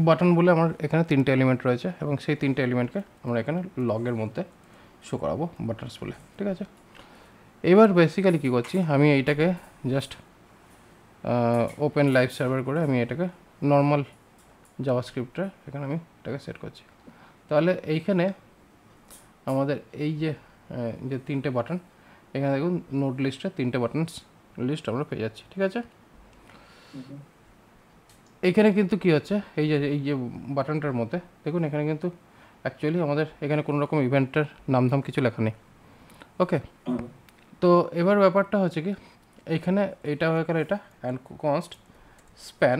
বাটন বলে আমার এখানে তিনটে এলিমেন্ট রয়েছে এবং সেই তিনটে এলিমেন্টকে আমরা এখানে লগের মধ্যে শো করাবো বাটনস বলে, ঠিক আছে। এবার বেসিক্যালি কী করছি, আমি এইটাকে জাস্ট ওপেন লাইভ সার্ভার করে আমি এটাকে নর্মাল জাভাস্ক্রিপ্টে এখানে আমি এটাকে সেট করছি। তাহলে এইখানে আমাদের এই যে যে তিনটে বাটন, এখানে দেখুন নোট লিস্টে তিনটে বাটনস লিস্ট আমরা পেয়ে যাচ্ছি, ঠিক আছে। এইখানে কিন্তু কী হচ্ছে, এই যে বাটনটার মধ্যে দেখুন এখানে কিন্তু অ্যাকচুয়ালি আমাদের এখানে কোনো রকম ইভেন্টের নামধাম কিছু লেখা নেই, ওকে। তো এবার ব্যাপারটা হচ্ছে কি, এইখানে এটা হয়ে গেল এটা, অ্যান্ড কনস্ট স্প্যান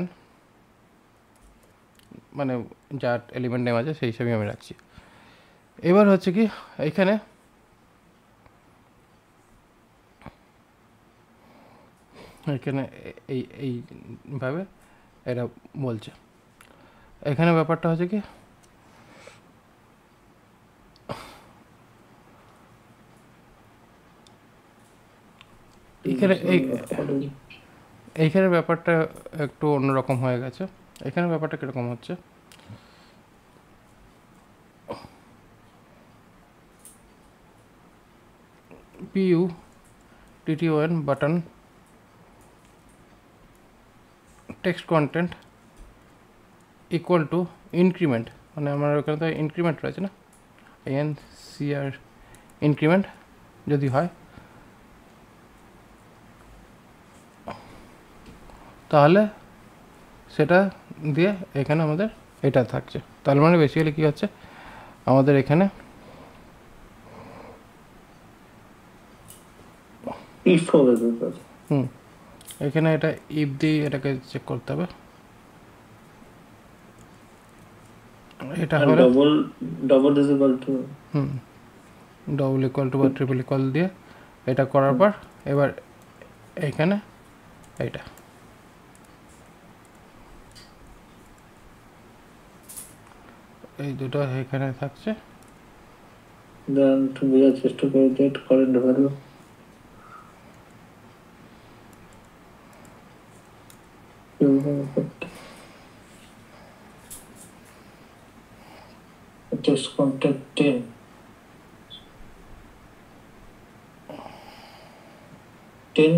মানে যার এলিমেন্ট নেম আছে সেই হিসাবেই আমি রাখছি। এবার হচ্ছে কি এইখানে এখানে এইভাবে এটা বলছে। এখানে ব্যাপারটা হচ্ছে কি এইখানে ব্যাপারটা একটু অন্যরকম হয়ে গেছে। এখানে ব্যাপারটা কীরকম হচ্ছে, PU TTON button text content equal to increment, মানে আমার ওখানে তো ইনক্রিমেন্ট রয়েছে না, NCR ইনক্রিমেন্ট যদি হয় তাহলে সেটা দিয়ে এখানে আমাদের এটা থাকছে। তাহলে মানে বেসিক্যালি কী হচ্ছে আমাদের এখানে এখানে এটা ইফ দিয়ে এটাকে চেক করতে হবে। এটা হলো double is equal to double equal to বা ট্রিপল ইকুয়াল দিয়ে এটা করার পর এবার এইখানে এইটা এই দুটো এখানে থাকছে। দেন একটু বোঝার চেষ্টা করে date current value text content 10 কেন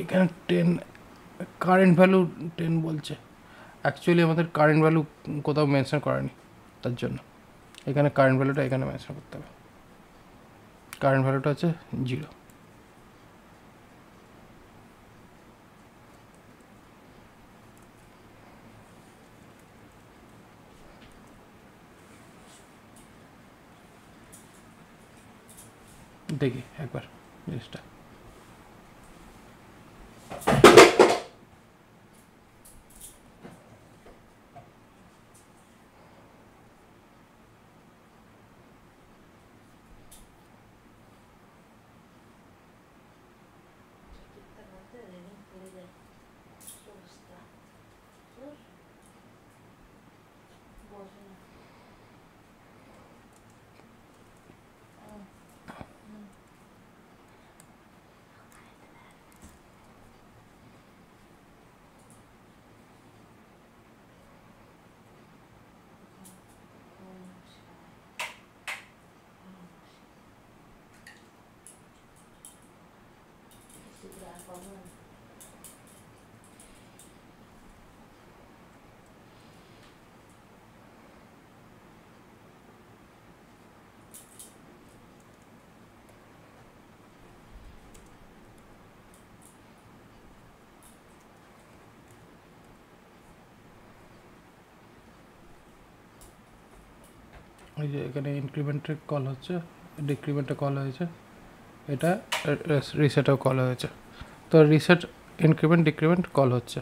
এখানে 10 কারেন্ট ভ্যালু 10 বলছে, অ্যাকচুয়ালি আমাদের কারেন্ট ভ্যালু কোথাও মেনশন করেনি, তার জন্য এখানে কারেন্ট ভ্যালুটা এখানে মেনশন করতে হবে। কারেন্ট ভ্যালুটা হচ্ছে 0। দেখি একবার জিনিসটা, ওই যে এখানে ইনক্রিমেন্টে কল হচ্ছে, ডিক্রিমেন্টে কল হয়েছে, এটা রিসেটেও কল হয়েছে। তো রিসেট, ইনক্রিমেন্ট, ডিক্রিমেন্ট কল হচ্ছে।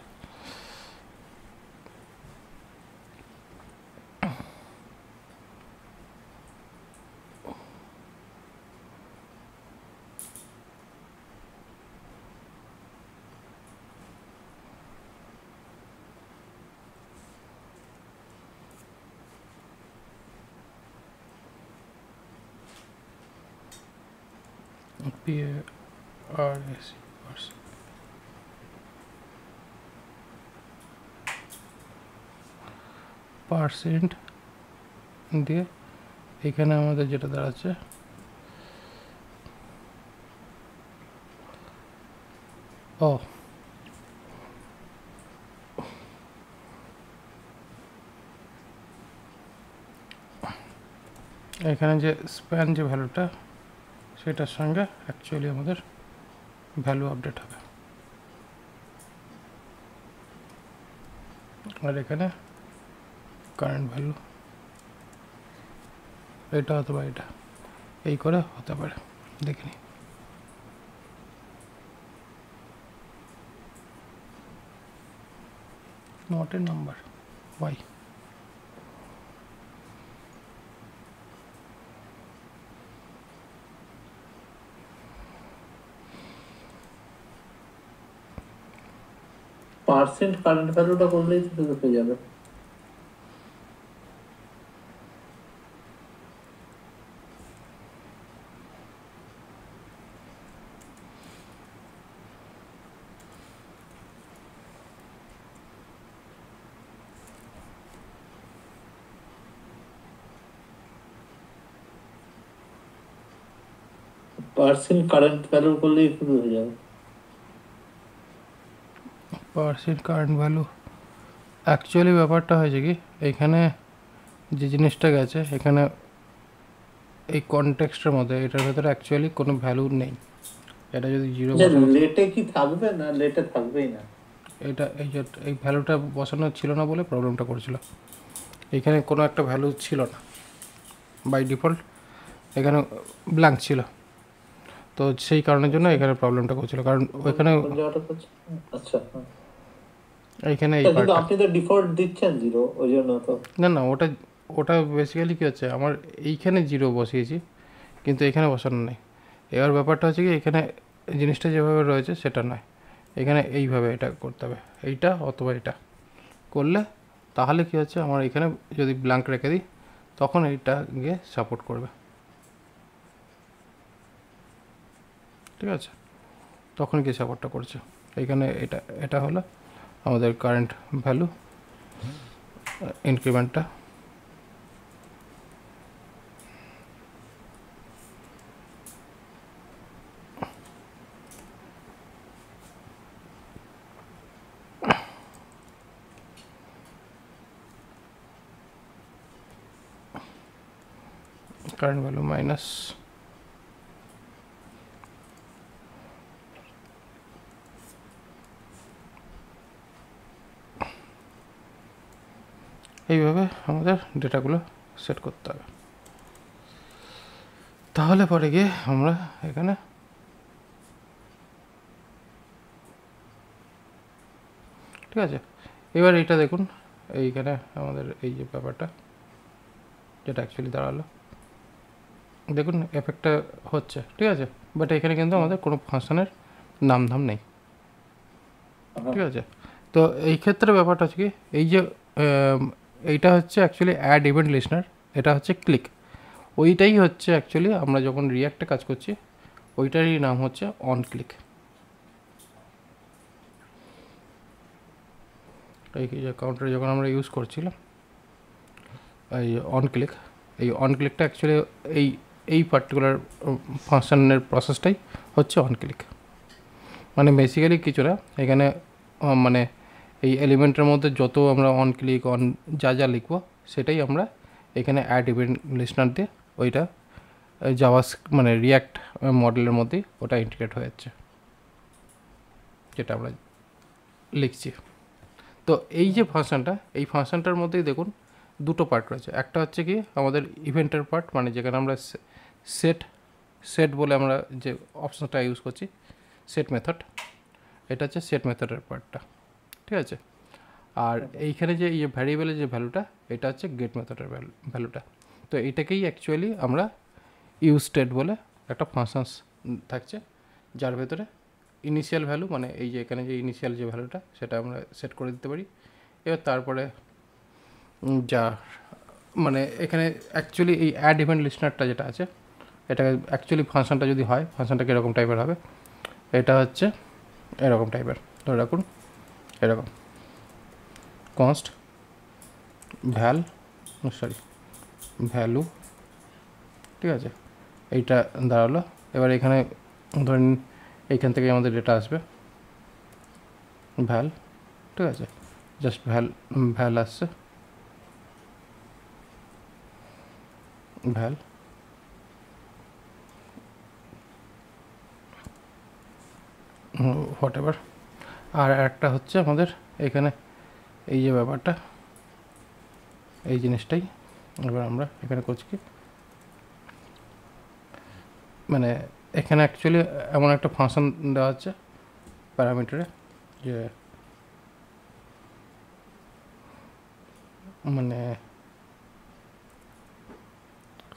PARSE পার্সেন্ট দিয়ে এখানে আমাদের যেটা দাঁড়াচ্ছে ও এখানে যে স্প্যান যে ভ্যালুটা সেটার সঙ্গে অ্যাকচুয়ালি আমাদের ভ্যালু আপডেট হবে। আর এখানে কারেন্ট ভ্যালু এটা অথবা এটা এই করে হতে পারে, দেখে নিই। Not a number, why? Percent current ভ্যালুটা করলেই তো ঢুকে যাবে। পার্সেন্ট কারেন্ট ভ্যালু করলেই শুরু হয়ে যাবে। পার্সেন্ট কারেন্ট ভ্যালু অ্যাকচুয়ালি ব্যাপারটা হয়েছে কি, এখানে যে জিনিসটা গেছে এখানে এই কনটেক্সটের মধ্যে এটার ভেতরে অ্যাকচুয়ালি কোনো ভ্যালু নেই। এটা যদি জিরো লেটে কি থাকবে না? লেটে থাকবেই না। এটা এই ভ্যালুটা বসানো ছিল না বলে প্রবলেমটা করছিল। এখানে কোনো একটা ভ্যালু ছিল না, বাই ডিফল্ট এখানে ব্ল্যাঙ্ক ছিল, তো সেই কারণের জন্য এখানে প্রবলেমটা করছিল। কারণ ওইখানে আচ্ছা, এইখানে এই কিন্তু পার্টটা, আপনি তো ডিফল্ট দিচ্ছেন জিরো, ওই জন্য তো। না ওটা ওটা বেসিক্যালি কী হচ্ছে, আমার এইখানে জিরো বসিয়েছি কিন্তু এখানে বসানো নেই। এবার ব্যাপারটা হচ্ছে কি, এখানে জিনিসটা যেভাবে রয়েছে সেটা নয়, এখানে এইভাবে এটা করতে হবে, এইটা অথবা এটা করলে তাহলে কি হচ্ছে, আমার এখানে যদি ব্ল্যাঙ্ক রেখে দিই তখন এইটা গিয়ে সাপোর্ট করবে, ঠিক আছে? তখন কি সাপোর্টটা করছে। এইখানে এটা এটা হলো আমাদের কারেন্ট ভ্যালু ইনক্রিমেন্টটা। কারেন্ট ভ্যালু মাইনাস এইভাবে আমাদের ডেটাগুলো সেট করতে হবে। তাহলে পরে গিয়ে আমরা এখানে ঠিক আছে। এবার এইটা দেখুন, এইখানে আমাদের এই যে ব্যাপারটা যেটা অ্যাকচুয়ালি দাঁড়ালো, দেখুন এফেক্টটা হচ্ছে, ঠিক আছে? বাট এখানে কিন্তু আমাদের কোনো ফাংশনের নামধাম নেই, ঠিক আছে? তো এই ক্ষেত্রে ব্যাপারটা হচ্ছে কি, এই যে এইটা হচ্ছে অ্যাকচুয়ালি অ্যাড ইভেন্ট লিস্নার, এটা হচ্ছে ক্লিক, ওইটাই হচ্ছে অ্যাকচুয়ালি আমরা যখন রিয়াক্টে কাজ করছি ওইটারই নাম হচ্ছে অন ক্লিক। এই যে কাউন্টারে যখন আমরা ইউজ করছিলাম এই অন ক্লিক, এই অন ক্লিকটা অ্যাকচুয়ালি এই এই পার্টিকুলার ফাংশনের প্রসেসটাই হচ্ছে অন ক্লিক। মানে বেসিক্যালি কিছু না, এখানে মানে এই এলিমেন্টের মধ্যে যত আমরা অন ক্লিক অন যা যা লিখবো সেটাই আমরা এখানে অ্যাড ইভেন্ট লিস্নার দিয়ে ওইটা জাভা মানে রিয়াক্ট মডেলের মধ্যেই ওটা ইন্টিগ্রেট হয়ে যাচ্ছে যেটা আমরা লিখছি। তো এই যে ফাংশনটা, এই ফাংশনটার মধ্যেই দেখুন দুটো পার্ট রয়েছে। একটা হচ্ছে কি আমাদের ইভেন্টের পার্ট, মানে যেখানে আমরা সেট বলে আমরা যে অপশনটা ইউজ করছি, সেট মেথড, এটা হচ্ছে সেট মেথডের পার্টটা, ঠিক আছে। আর এইখানে যে এই ভ্যারিয়েবলের যে ভ্যালুটা, এটা হচ্ছে গেট মেথডের ভ্যালুটা। তো এইটাকেই অ্যাকচুয়ালি আমরা ইউজ স্টেট বলে একটা ফাংশনস থাকছে, যার ভেতরে ইনিশিয়াল ভ্যালু, মানে এই যে এখানে যে ইনিশিয়াল যে ভ্যালুটা, সেটা আমরা সেট করে দিতে পারি। এবার তারপরে যা মানে এখানে অ্যাকচুয়ালি এই অ্যাড ইভেন্ট লিস্নারটা যেটা আছে, এটা অ্যাকচুয়ালি ফাংশনটা যদি হয়, ফাংশনটা কীরকম টাইপের হবে, এটা হচ্ছে এরকম টাইপের, ধরে রাখুন এরকম কনস্ট ভ্যালু, ঠিক আছে, এইটা দাঁড়ালো। এবার এখানে ধরেন এইখান থেকে আমাদের ডেটা আসবে ভ্যাল, ঠিক আছে, জাস্ট ভ্যাল আসছে, ভ্যাল হোয়াট এভার। আর একটা হচ্ছে আমাদের এখানে এই যে ব্যাপারটা, এই জিনিসটাই এবার আমরা এখানে করছি কি, মানে এখানে অ্যাকচুয়ালি এমন একটা ফাংশন দেওয়া হচ্ছে প্যারামিটারে, যে মানে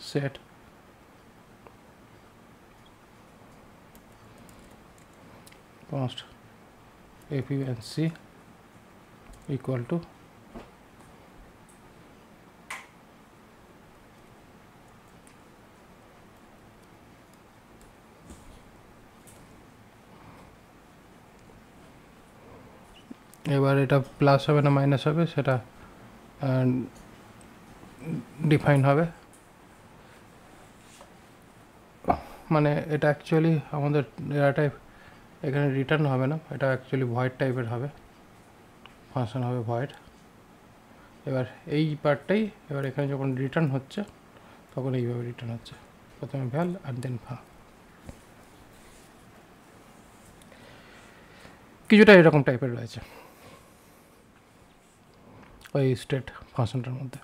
set const func equal to এবার এটা প্লাস হবে না মাইনাস হবে সেটা ডিফাইন হবে। মানে এটা অ্যাকচুয়ালি আমাদের ডেটা টাইপ এখানে রিটার্ন হবে না, এটা অ্যাকচুয়ালি ভয়েড টাইপের হবে, ফাংশন হবে ভয়েড। এবার এই পার্টটাই এবার এখানে যখন রিটার্ন হচ্ছে তখন এইভাবে রিটার্ন হচ্ছে, প্রথমে ভ্যাল আর দেন কিছুটা এরকম টাইপের রয়েছে ওই স্টেট ফাংশনটার মধ্যে,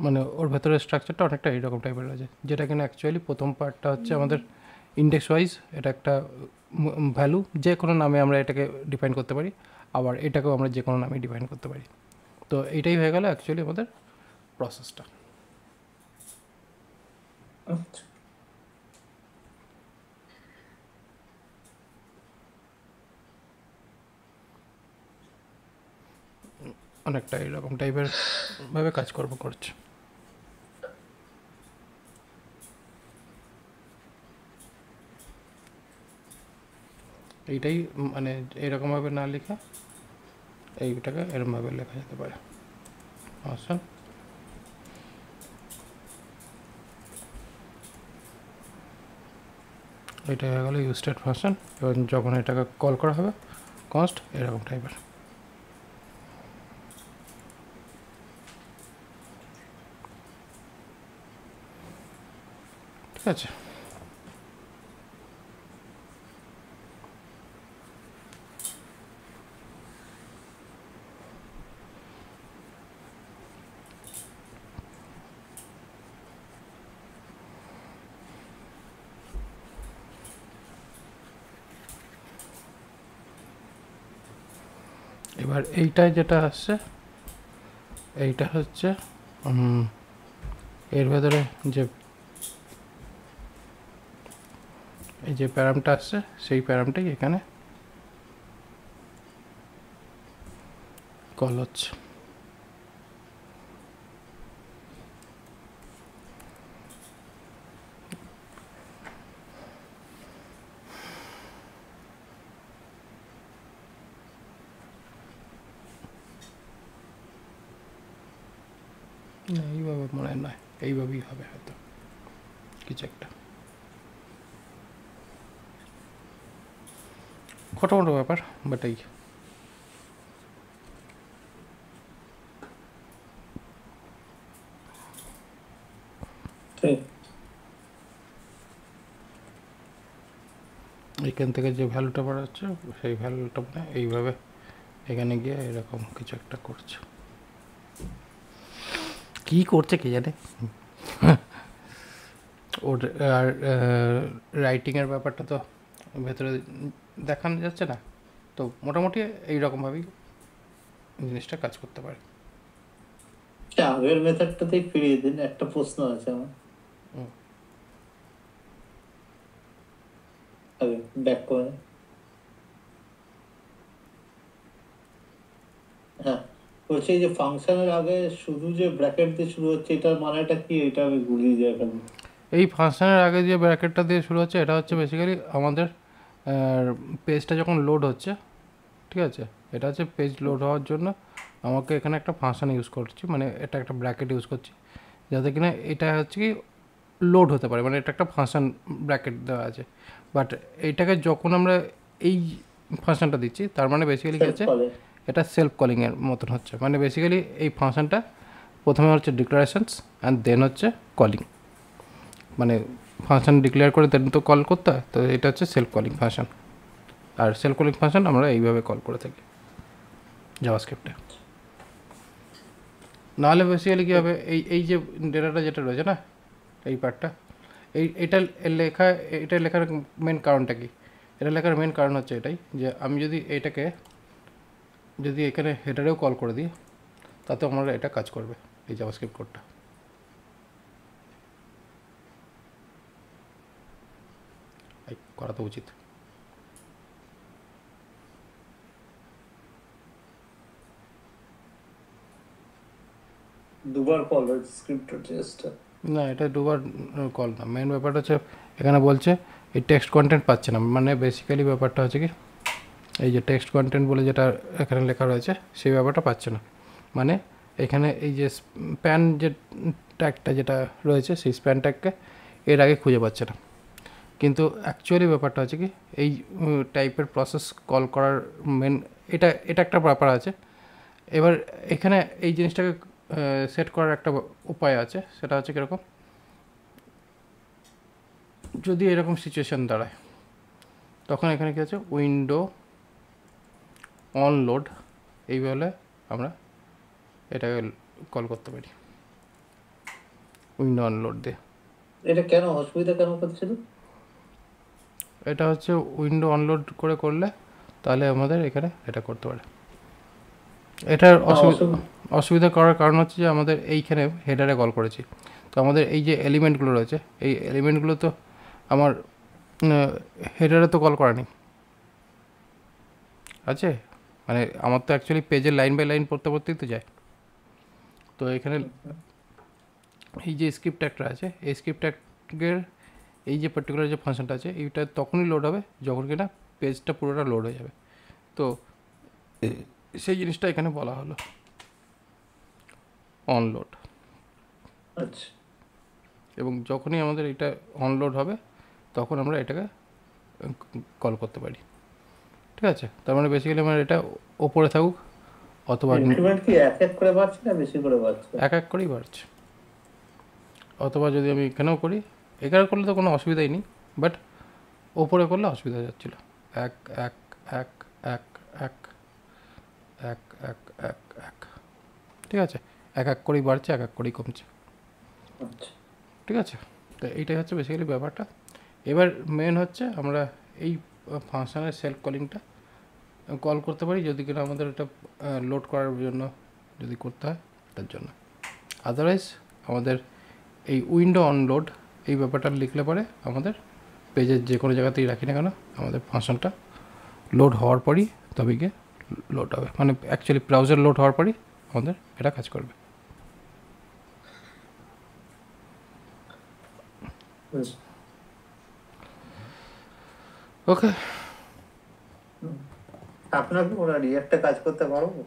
মানে ওর ভেতরে স্ট্রাকচারটা অনেকটা এইরকম টাইপের রয়েছে, যেটা কিনা অ্যাকচুয়ালি প্রথম পার্টটা হচ্ছে আমাদের ইন্ডেক্স ওয়াইজ, এটা একটা ভ্যালু, যে কোনো নামে আমরা এটাকে ডিফাইন করতে পারি, আবার এটাকেও আমরা যে কোনো নামে ডিফাইন করতে পারি। তো এইটাই হয়ে গেল অ্যাকচুয়ালি আমাদের প্রসেসটা। অনেকটা এইরকম টাইপের ভাবে কাজকর্ম করছে। এইটাই মানে এরকমভাবে না লেখা, এইটাকে এরকমভাবে লেখা যেতে পারে। আচ্ছা, এটা হয়ে গেল ইউজ স্টেট ফাংশন। এবং যখন এটাকে কল করা হবে কনস্ট এরকম টাইপের, ঠিক আছে। এবার এইটায় যেটা আসছে, এইটা হচ্ছে এর ভেতরে যে এই যে প্যারামটা আসছে, সেই প্যারামটাই এখানে কল হচ্ছে। এইভাবে মনে হয় নয়, এইভাবেই হবে হয়তো কিছু একটা ছোটো ব্যাপার, বাট এই এইখান থেকে যে ভ্যালুটা বাড়াচ্ছে সেই ভ্যালুটা মানে এইভাবে এখানে গিয়ে এরকম কিছু একটা করছে। কী করছে কে জানে। ওর আর রাইটিংয়ের ব্যাপারটা তো ভেতরে দেখানো যাচ্ছে না, তো মোটামুটি এইরকমভাবেই জিনিসটা কাজ করতে পারে। আগের মেথডটাতেই ফিরিয়ে দিন, একটা প্রশ্ন আছে আমার। আগে ব্যাক করে, হ্যাঁ বলছি এই যে ফাংশনের আগে শুধু যে ব্র্যাকেট দিয়ে শুরু হচ্ছে, এটার মানেটা কি? এটা আমি গুলিয়ে যাই এখন। এই ফাংশনের আগে যে ব্র্যাকেটটা দিয়ে শুরু হচ্ছে, এটা হচ্ছে বেসিক্যালি আমাদের পেজটা যখন লোড হচ্ছে, ঠিক আছে, এটা হচ্ছে পেজ লোড হওয়ার জন্য আমাকে এখানে একটা ফাংশন ইউজ করছি, মানে এটা একটা ব্র্যাকেট ইউজ করছি, যাতে কিনা এটা হচ্ছে কি লোড হতে পারে, মানে এটা একটা ফাংশন ব্র্যাকেট দেওয়া আছে। বাট এইটাকে যখন আমরা এই ফাংশনটা দিচ্ছি, তার মানে বেসিক্যালি কী হচ্ছে, এটা সেলফ কলিংয়ের মতন হচ্ছে। মানে বেসিক্যালি এই ফাংশনটা প্রথমে হচ্ছে ডিক্লারেশনস অ্যান্ড দেন হচ্ছে কলিং, মানে ফাংশন ডিক্লেয়ার করে দেন তো কল করতে হয়, তো এটা হচ্ছে সেলফ কলিং ফাংশন। আর সেলফ কলিং ফাংশন আমরা এইভাবে কল করে থাকি জাভাস্ক্রিপ্টে। নাহলে বেসিক্যালি কী হবে, এই যে ডেটাটা যেটা রয়েছে না, এই পার্টটা, এটা লেখা, এটা লেখার মেন কারণটা কি? এটা লেখার মেন কারণ হচ্ছে এটাই যে আমি যদি এইটাকে যদি এখানে হেডারেও কল করে দিই, তাতে আমরা এটা কাজ করবে এই জাভাস্ক্রিপ্ট কোডটা। করা তো উচিত। দুবার কল স্ক্রিপ্ট টেস্ট, না, এটা দুবার কল না, মেন ব্যাপারটা হচ্ছে এখানে বলছে এই টেক্সট কন্টেন্ট পাচ্ছে না। মানে বেসিক্যালি ব্যাপারটা হচ্ছে কি, এই যে টেক্সট কন্টেন্ট বলে যেটা এখানে লেখা রয়েছে, সেই ব্যাপারটা পাচ্ছে না। মানে এখানে এই যে স্প্যান যে ট্যাগটা যেটা রয়েছে, সেই স্প্যান ট্যাগকে এর আগে খুঁজে পাচ্ছে না। কিন্তু অ্যাকচুয়ালি ব্যাপারটা হচ্ছে কি, এই টাইপের প্রসেস কল করার মেন এটা এটা একটা ব্যাপার আছে। এবার এখানে এই জিনিসটাকে সেট করার একটা উপায় আছে, সেটা হচ্ছে কীরকম, যদি এরকম সিচুয়েশান দাঁড়ায়, তখন এখানে কী আছে, উইন্ডো অন লোড, এই বলে আমরা এটাকে কল করতে পারি উইন্ডো অন লোড দিয়ে। এটা কেন অসুবিধা কেন করছিল? এটা হচ্ছে উইন্ডো অনলোড করে করলে তাহলে আমাদের এখানে এটা করতে পারে। এটার অসুবিধা করার কারণ হচ্ছে যে আমাদের এইখানে হেডারে কল করেছি, তো আমাদের এই যে এলিমেন্টগুলো রয়েছে, এই এলিমেন্টগুলো তো আমার হেডারে তো কল করা নেই আছে। মানে আমার তো অ্যাকচুয়ালি পেজের লাইন বাই লাইন পড়তে পড়তেই তো যায়। তো এখানে এই যে স্ক্রিপ্ট ট্যাগটা আছে, এই স্ক্রিপ্ট ট্যাগের এই যে পার্টিকুলার যে ফাংশনটা আছে, এইটা তখনই লোড হবে যখন কিনা পেজটা পুরোটা লোড হয়ে যাবে। তো সেই জিনিসটা এখানে বলা হলো অনলোড। আচ্ছা, এবং যখনই আমাদের এটা অনলোড হবে তখন আমরা এটাকে কল করতে পারি, ঠিক আছে। তার মানে বেসিক্যালি আমার এটা ওপরে থাকুক অথবা ইনক্রিমেন্ট কি এক এক করে বাড়ছে না বেশি করে বাড়ছে? এক এক করেই বাড়ছে। অথবা যদি আমি এখানেও করি, এখানে করলে তো কোনো অসুবিধাই নেই, বাট ওপরে করলে অসুবিধা যাচ্ছিলো। এক এক এক এক এক এক এক এক এক, ঠিক আছে, এক এক করেই বাড়ছে, এক এক করেই কমছে, আচ্ছা, ঠিক আছে। তো এইটাই হচ্ছে বেসিক্যালি ব্যাপারটা। এবার মেন হচ্ছে আমরা এই ফাংশনের সেলফ কলিংটা কল করতে পারি যদি কিনা আমাদের এটা লোড করার জন্য যদি করতে হয় তার জন্য। আদারওয়াইজ আমাদের এই উইন্ডো অনলোড এই ব্যাপারটা লিখলে পরে আমাদের পেজের যে কোনো জায়গাতেই রাখি না কেন, আমাদের ফাংশনটা লোড হওয়ার পরই তবে গিয়ে লোড হবে, মানে অ্যাকচুয়ালি ব্রাউজার লোড হওয়ার পরই আমাদের এটা কাজ করবে। ওকে, আপনার কি ওরা রিয়াক্টে কাজ করতে পারবো?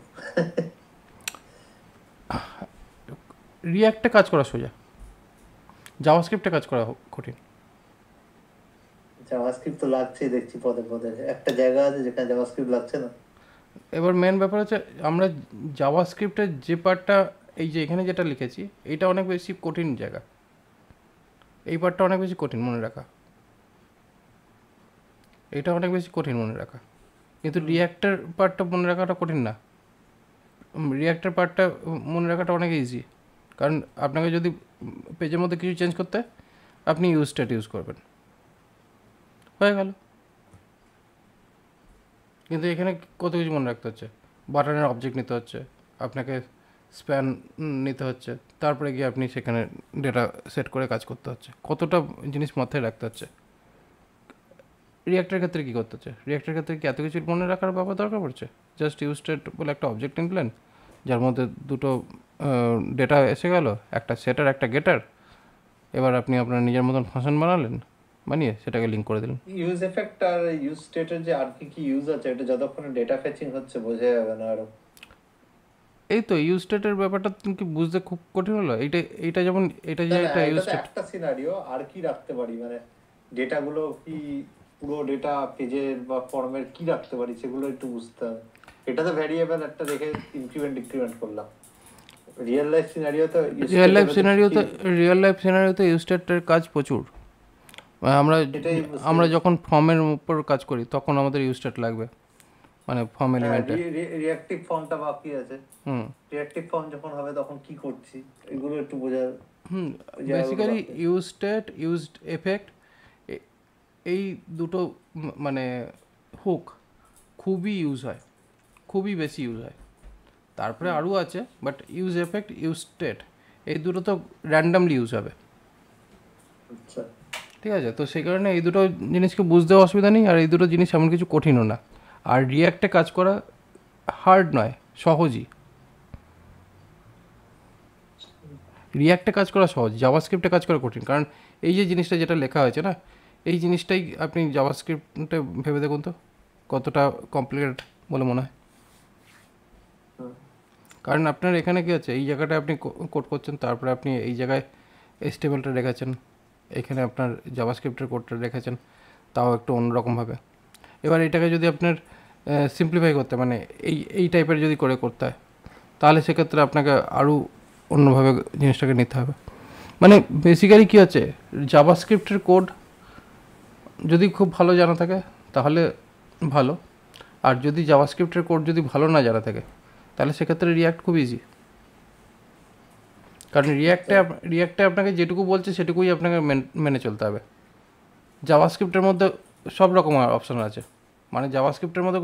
রিয়াক্টে কাজ করা সোজা, জাভাস্ক্রিপ্টে কাজ করা কঠিন। জাভাস্ক্রিপ্ট তো লাগছেই দেখছি পদে পদে, একটা জায়গা আছে যেখানে জাভাস্ক্রিপ্ট লাগছে না। এবার মেন ব্যাপার হচ্ছে আমরা জাভাস্ক্রিপ্টের যে পার্টটা, এই যে এখানে যেটা লিখেছি, এইটা অনেক বেশি কঠিন জায়গা, এই পার্টটা অনেক বেশি কঠিন মনে রাখা, এটা অনেক বেশি কঠিন মনে রাখা, কিন্তু রিয়াক্টের পার্টটা মনে রাখাটা কঠিন না। রিয়াক্টার পার্টটা মনে রাখাটা অনেক ইজি, কারণ আপনাকে যদি পেজের মধ্যে কিছু চেঞ্জ করতে হয়, আপনি ইউজ স্টেট ইউজ করবেন, হয়ে গেল। কিন্তু এখানে কত কিছু মনে রাখতে হচ্ছে, বাটনের অবজেক্ট নিতে হচ্ছে, আপনাকে স্প্যান নিতে হচ্ছে, তারপরে গিয়ে আপনি সেখানে ডেটা সেট করে কাজ করতে হচ্ছে, কতটা জিনিস মাথায় রাখতে হচ্ছে। রিয়াক্টের ক্ষেত্রে কী করতে হচ্ছে, রিয়াক্টের ক্ষেত্রে কি এত কিছু মনে রাখার ব্যাপার দরকার পড়ছে? জাস্ট ইউজ স্টেট বলে একটা অবজেক্ট নিলেন, যার মধ্যে দুটো ডেটা এসে গেল, একটা সেটার একটা গেটার, এবার আপনি আপনার নিজের মতন ফাংশন বানালেন, বানিয়ে সেটাকে লিঙ্ক করে দিলেন। ইউজ এফেক্ট আর ইউজ স্টেটের যে আর কি কি ইউজ আছে, এটা যতক্ষণ ডেটা ফেচিং হচ্ছে বোঝা যাবে না আরো। এই তো ইউজ স্টেটের ব্যাপারটা কি বুঝতে খুব কঠিন হলো? এইটা যেমন এটা যে একটা ইউজ স্টেট, একটা সিনারিও আর কি রাখতে পারি, মানে ডেটাগুলো কি পুরো ডেটা পেজের বা ফর্মের কি রাখতে পারি সেগুলো একটু বুঝতে হবে। এটাতে ভ্যারিয়েবল একটা রেখে ইনক্রিমেন্ট ডিক্রিমেন্ট করলাম। রিয়েল লাইফ সিনারিওতে রিয়েল লাইফ সিনারিওতে ইউজ স্টেটের কাজ প্রচুর। আমরা এটাই আমরা যখন ফর্মের উপর কাজ করি তখন আমাদের ইউজ স্টেট লাগবে, মানে ফর্ম এলিমেন্টে। রিঅ্যাকটিভ ফর্মটা বাকি আছে, হুম রিঅ্যাকটিভ ফর্ম যখন হবে তখন কি করছি এগুলো একটু বোঝা। Basically use state, used effect, এই দুটো মানে হুক খুবই ইউজ হয়, খুবই বেশি ইউজ হয়। তারপরে আরও আছে, but use effect, use state, এই দুটো তো র্যান্ডামলি ইউজ হবে। আচ্ছা, ঠিক আছে, তো সেই কারণে এই দুটো জিনিসকে বুঝতে অসুবিধা নেই, আর এই দুটো জিনিস এমন কিছু কঠিনও না। আর রিয়াক্টে কাজ করা হার্ড নয়, সহজই। রিয়াক্টে কাজ করা সহজ, জাভাস্ক্রিপ্টে কাজ করা কঠিন, কারণ এই যে জিনিসটা যেটা লেখা হয়েছে না, এই জিনিসটাই আপনি জাভাস্ক্রিপ্টে ভেবে দেখুন তো কতটা কমপ্লিকেটেড বলে মনে হয়। কারণ আপনার এখানে কী আছে, এই জায়গাটা আপনি কোড করছেন, তারপরে আপনি এই জায়গায় HTML-টা রেখেছেন, এখানে আপনার জাভাস্ক্রিপ্টের কোডটা রেখেছেন, তাও একটু অন্যরকমভাবে। এবার এটাকে যদি আপনার সিম্পলিফাই করতে, মানে এই টাইপের যদি করতে হয়, তাহলে সেক্ষেত্রে আপনাকে আরও অন্যভাবে জিনিসটাকে নিতে হবে। মানে বেসিক্যালি কী হচ্ছে, জাভাস্ক্রিপ্টের কোড যদি খুব ভালো জানা থাকে তাহলে ভালো, আর যদি জাভাস্ক্রিপ্টের কোড যদি ভালো না জানা থাকে তাহলে সেক্ষেত্রে রিয়াক্ট খুব ইজি। কারণ রিয়াক্টে আপনাকে যেটুকু বলছে সেটুকুই আপনাকে মেনে চলতে হবে। জাভাস্ক্রিপ্টের মধ্যে সব রকম অপশান আছে, মানে জাভাস্ক্রিপ্টের মধ্যে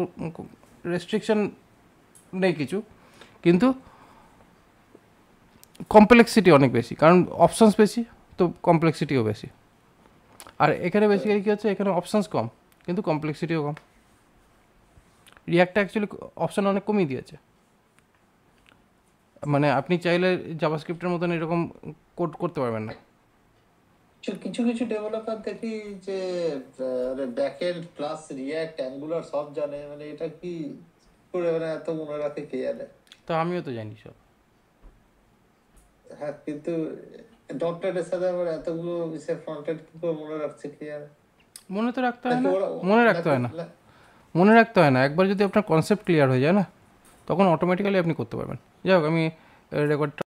রেস্ট্রিকশন নেই কিছু, কিন্তু কমপ্লেক্সিটি অনেক বেশি, কারণ অপশানস বেশি তো কমপ্লেক্সিটিও বেশি। আর এখানে বেসিক্যালি কী হচ্ছে, এখানে অপশানস কম কিন্তু কমপ্লেক্সিটিও কম। রিয়াক্টটা অ্যাকচুয়ালি অপশান অনেক কমিয়ে দিয়েছে, মানে আপনি চাইলে জাভাস্ক্রিপ্টের মতন এরকম কোড করতে পারবেন না। কিছু কিছু ডেভেলপার দেখি যে ব্যাকএন্ড প্লাস রিঅ্যাক্ট অ্যাঙ্গুলার সব জানে, মানে এটা কি করে মানে এত মনে রাখে কে জানে। তো আমিও তো জানি সব। হ্যাঁ, কিন্তু ডটনেটের সাথে আবার এতগুলো ফ্রন্ট এন্ড কি করে মনে রাখছে কে জানে। মনে তো রাখতে হয় না, মনে রাখতে হয় না, মনে রাখতে হয় না। একবার যদি আপনার কনসেপ্ট ক্লিয়ার হয়ে যায় না, তখন অটোমেটিক্যালি আপনি করতে পারবেন। যাই হোক, আমি রেকর্ড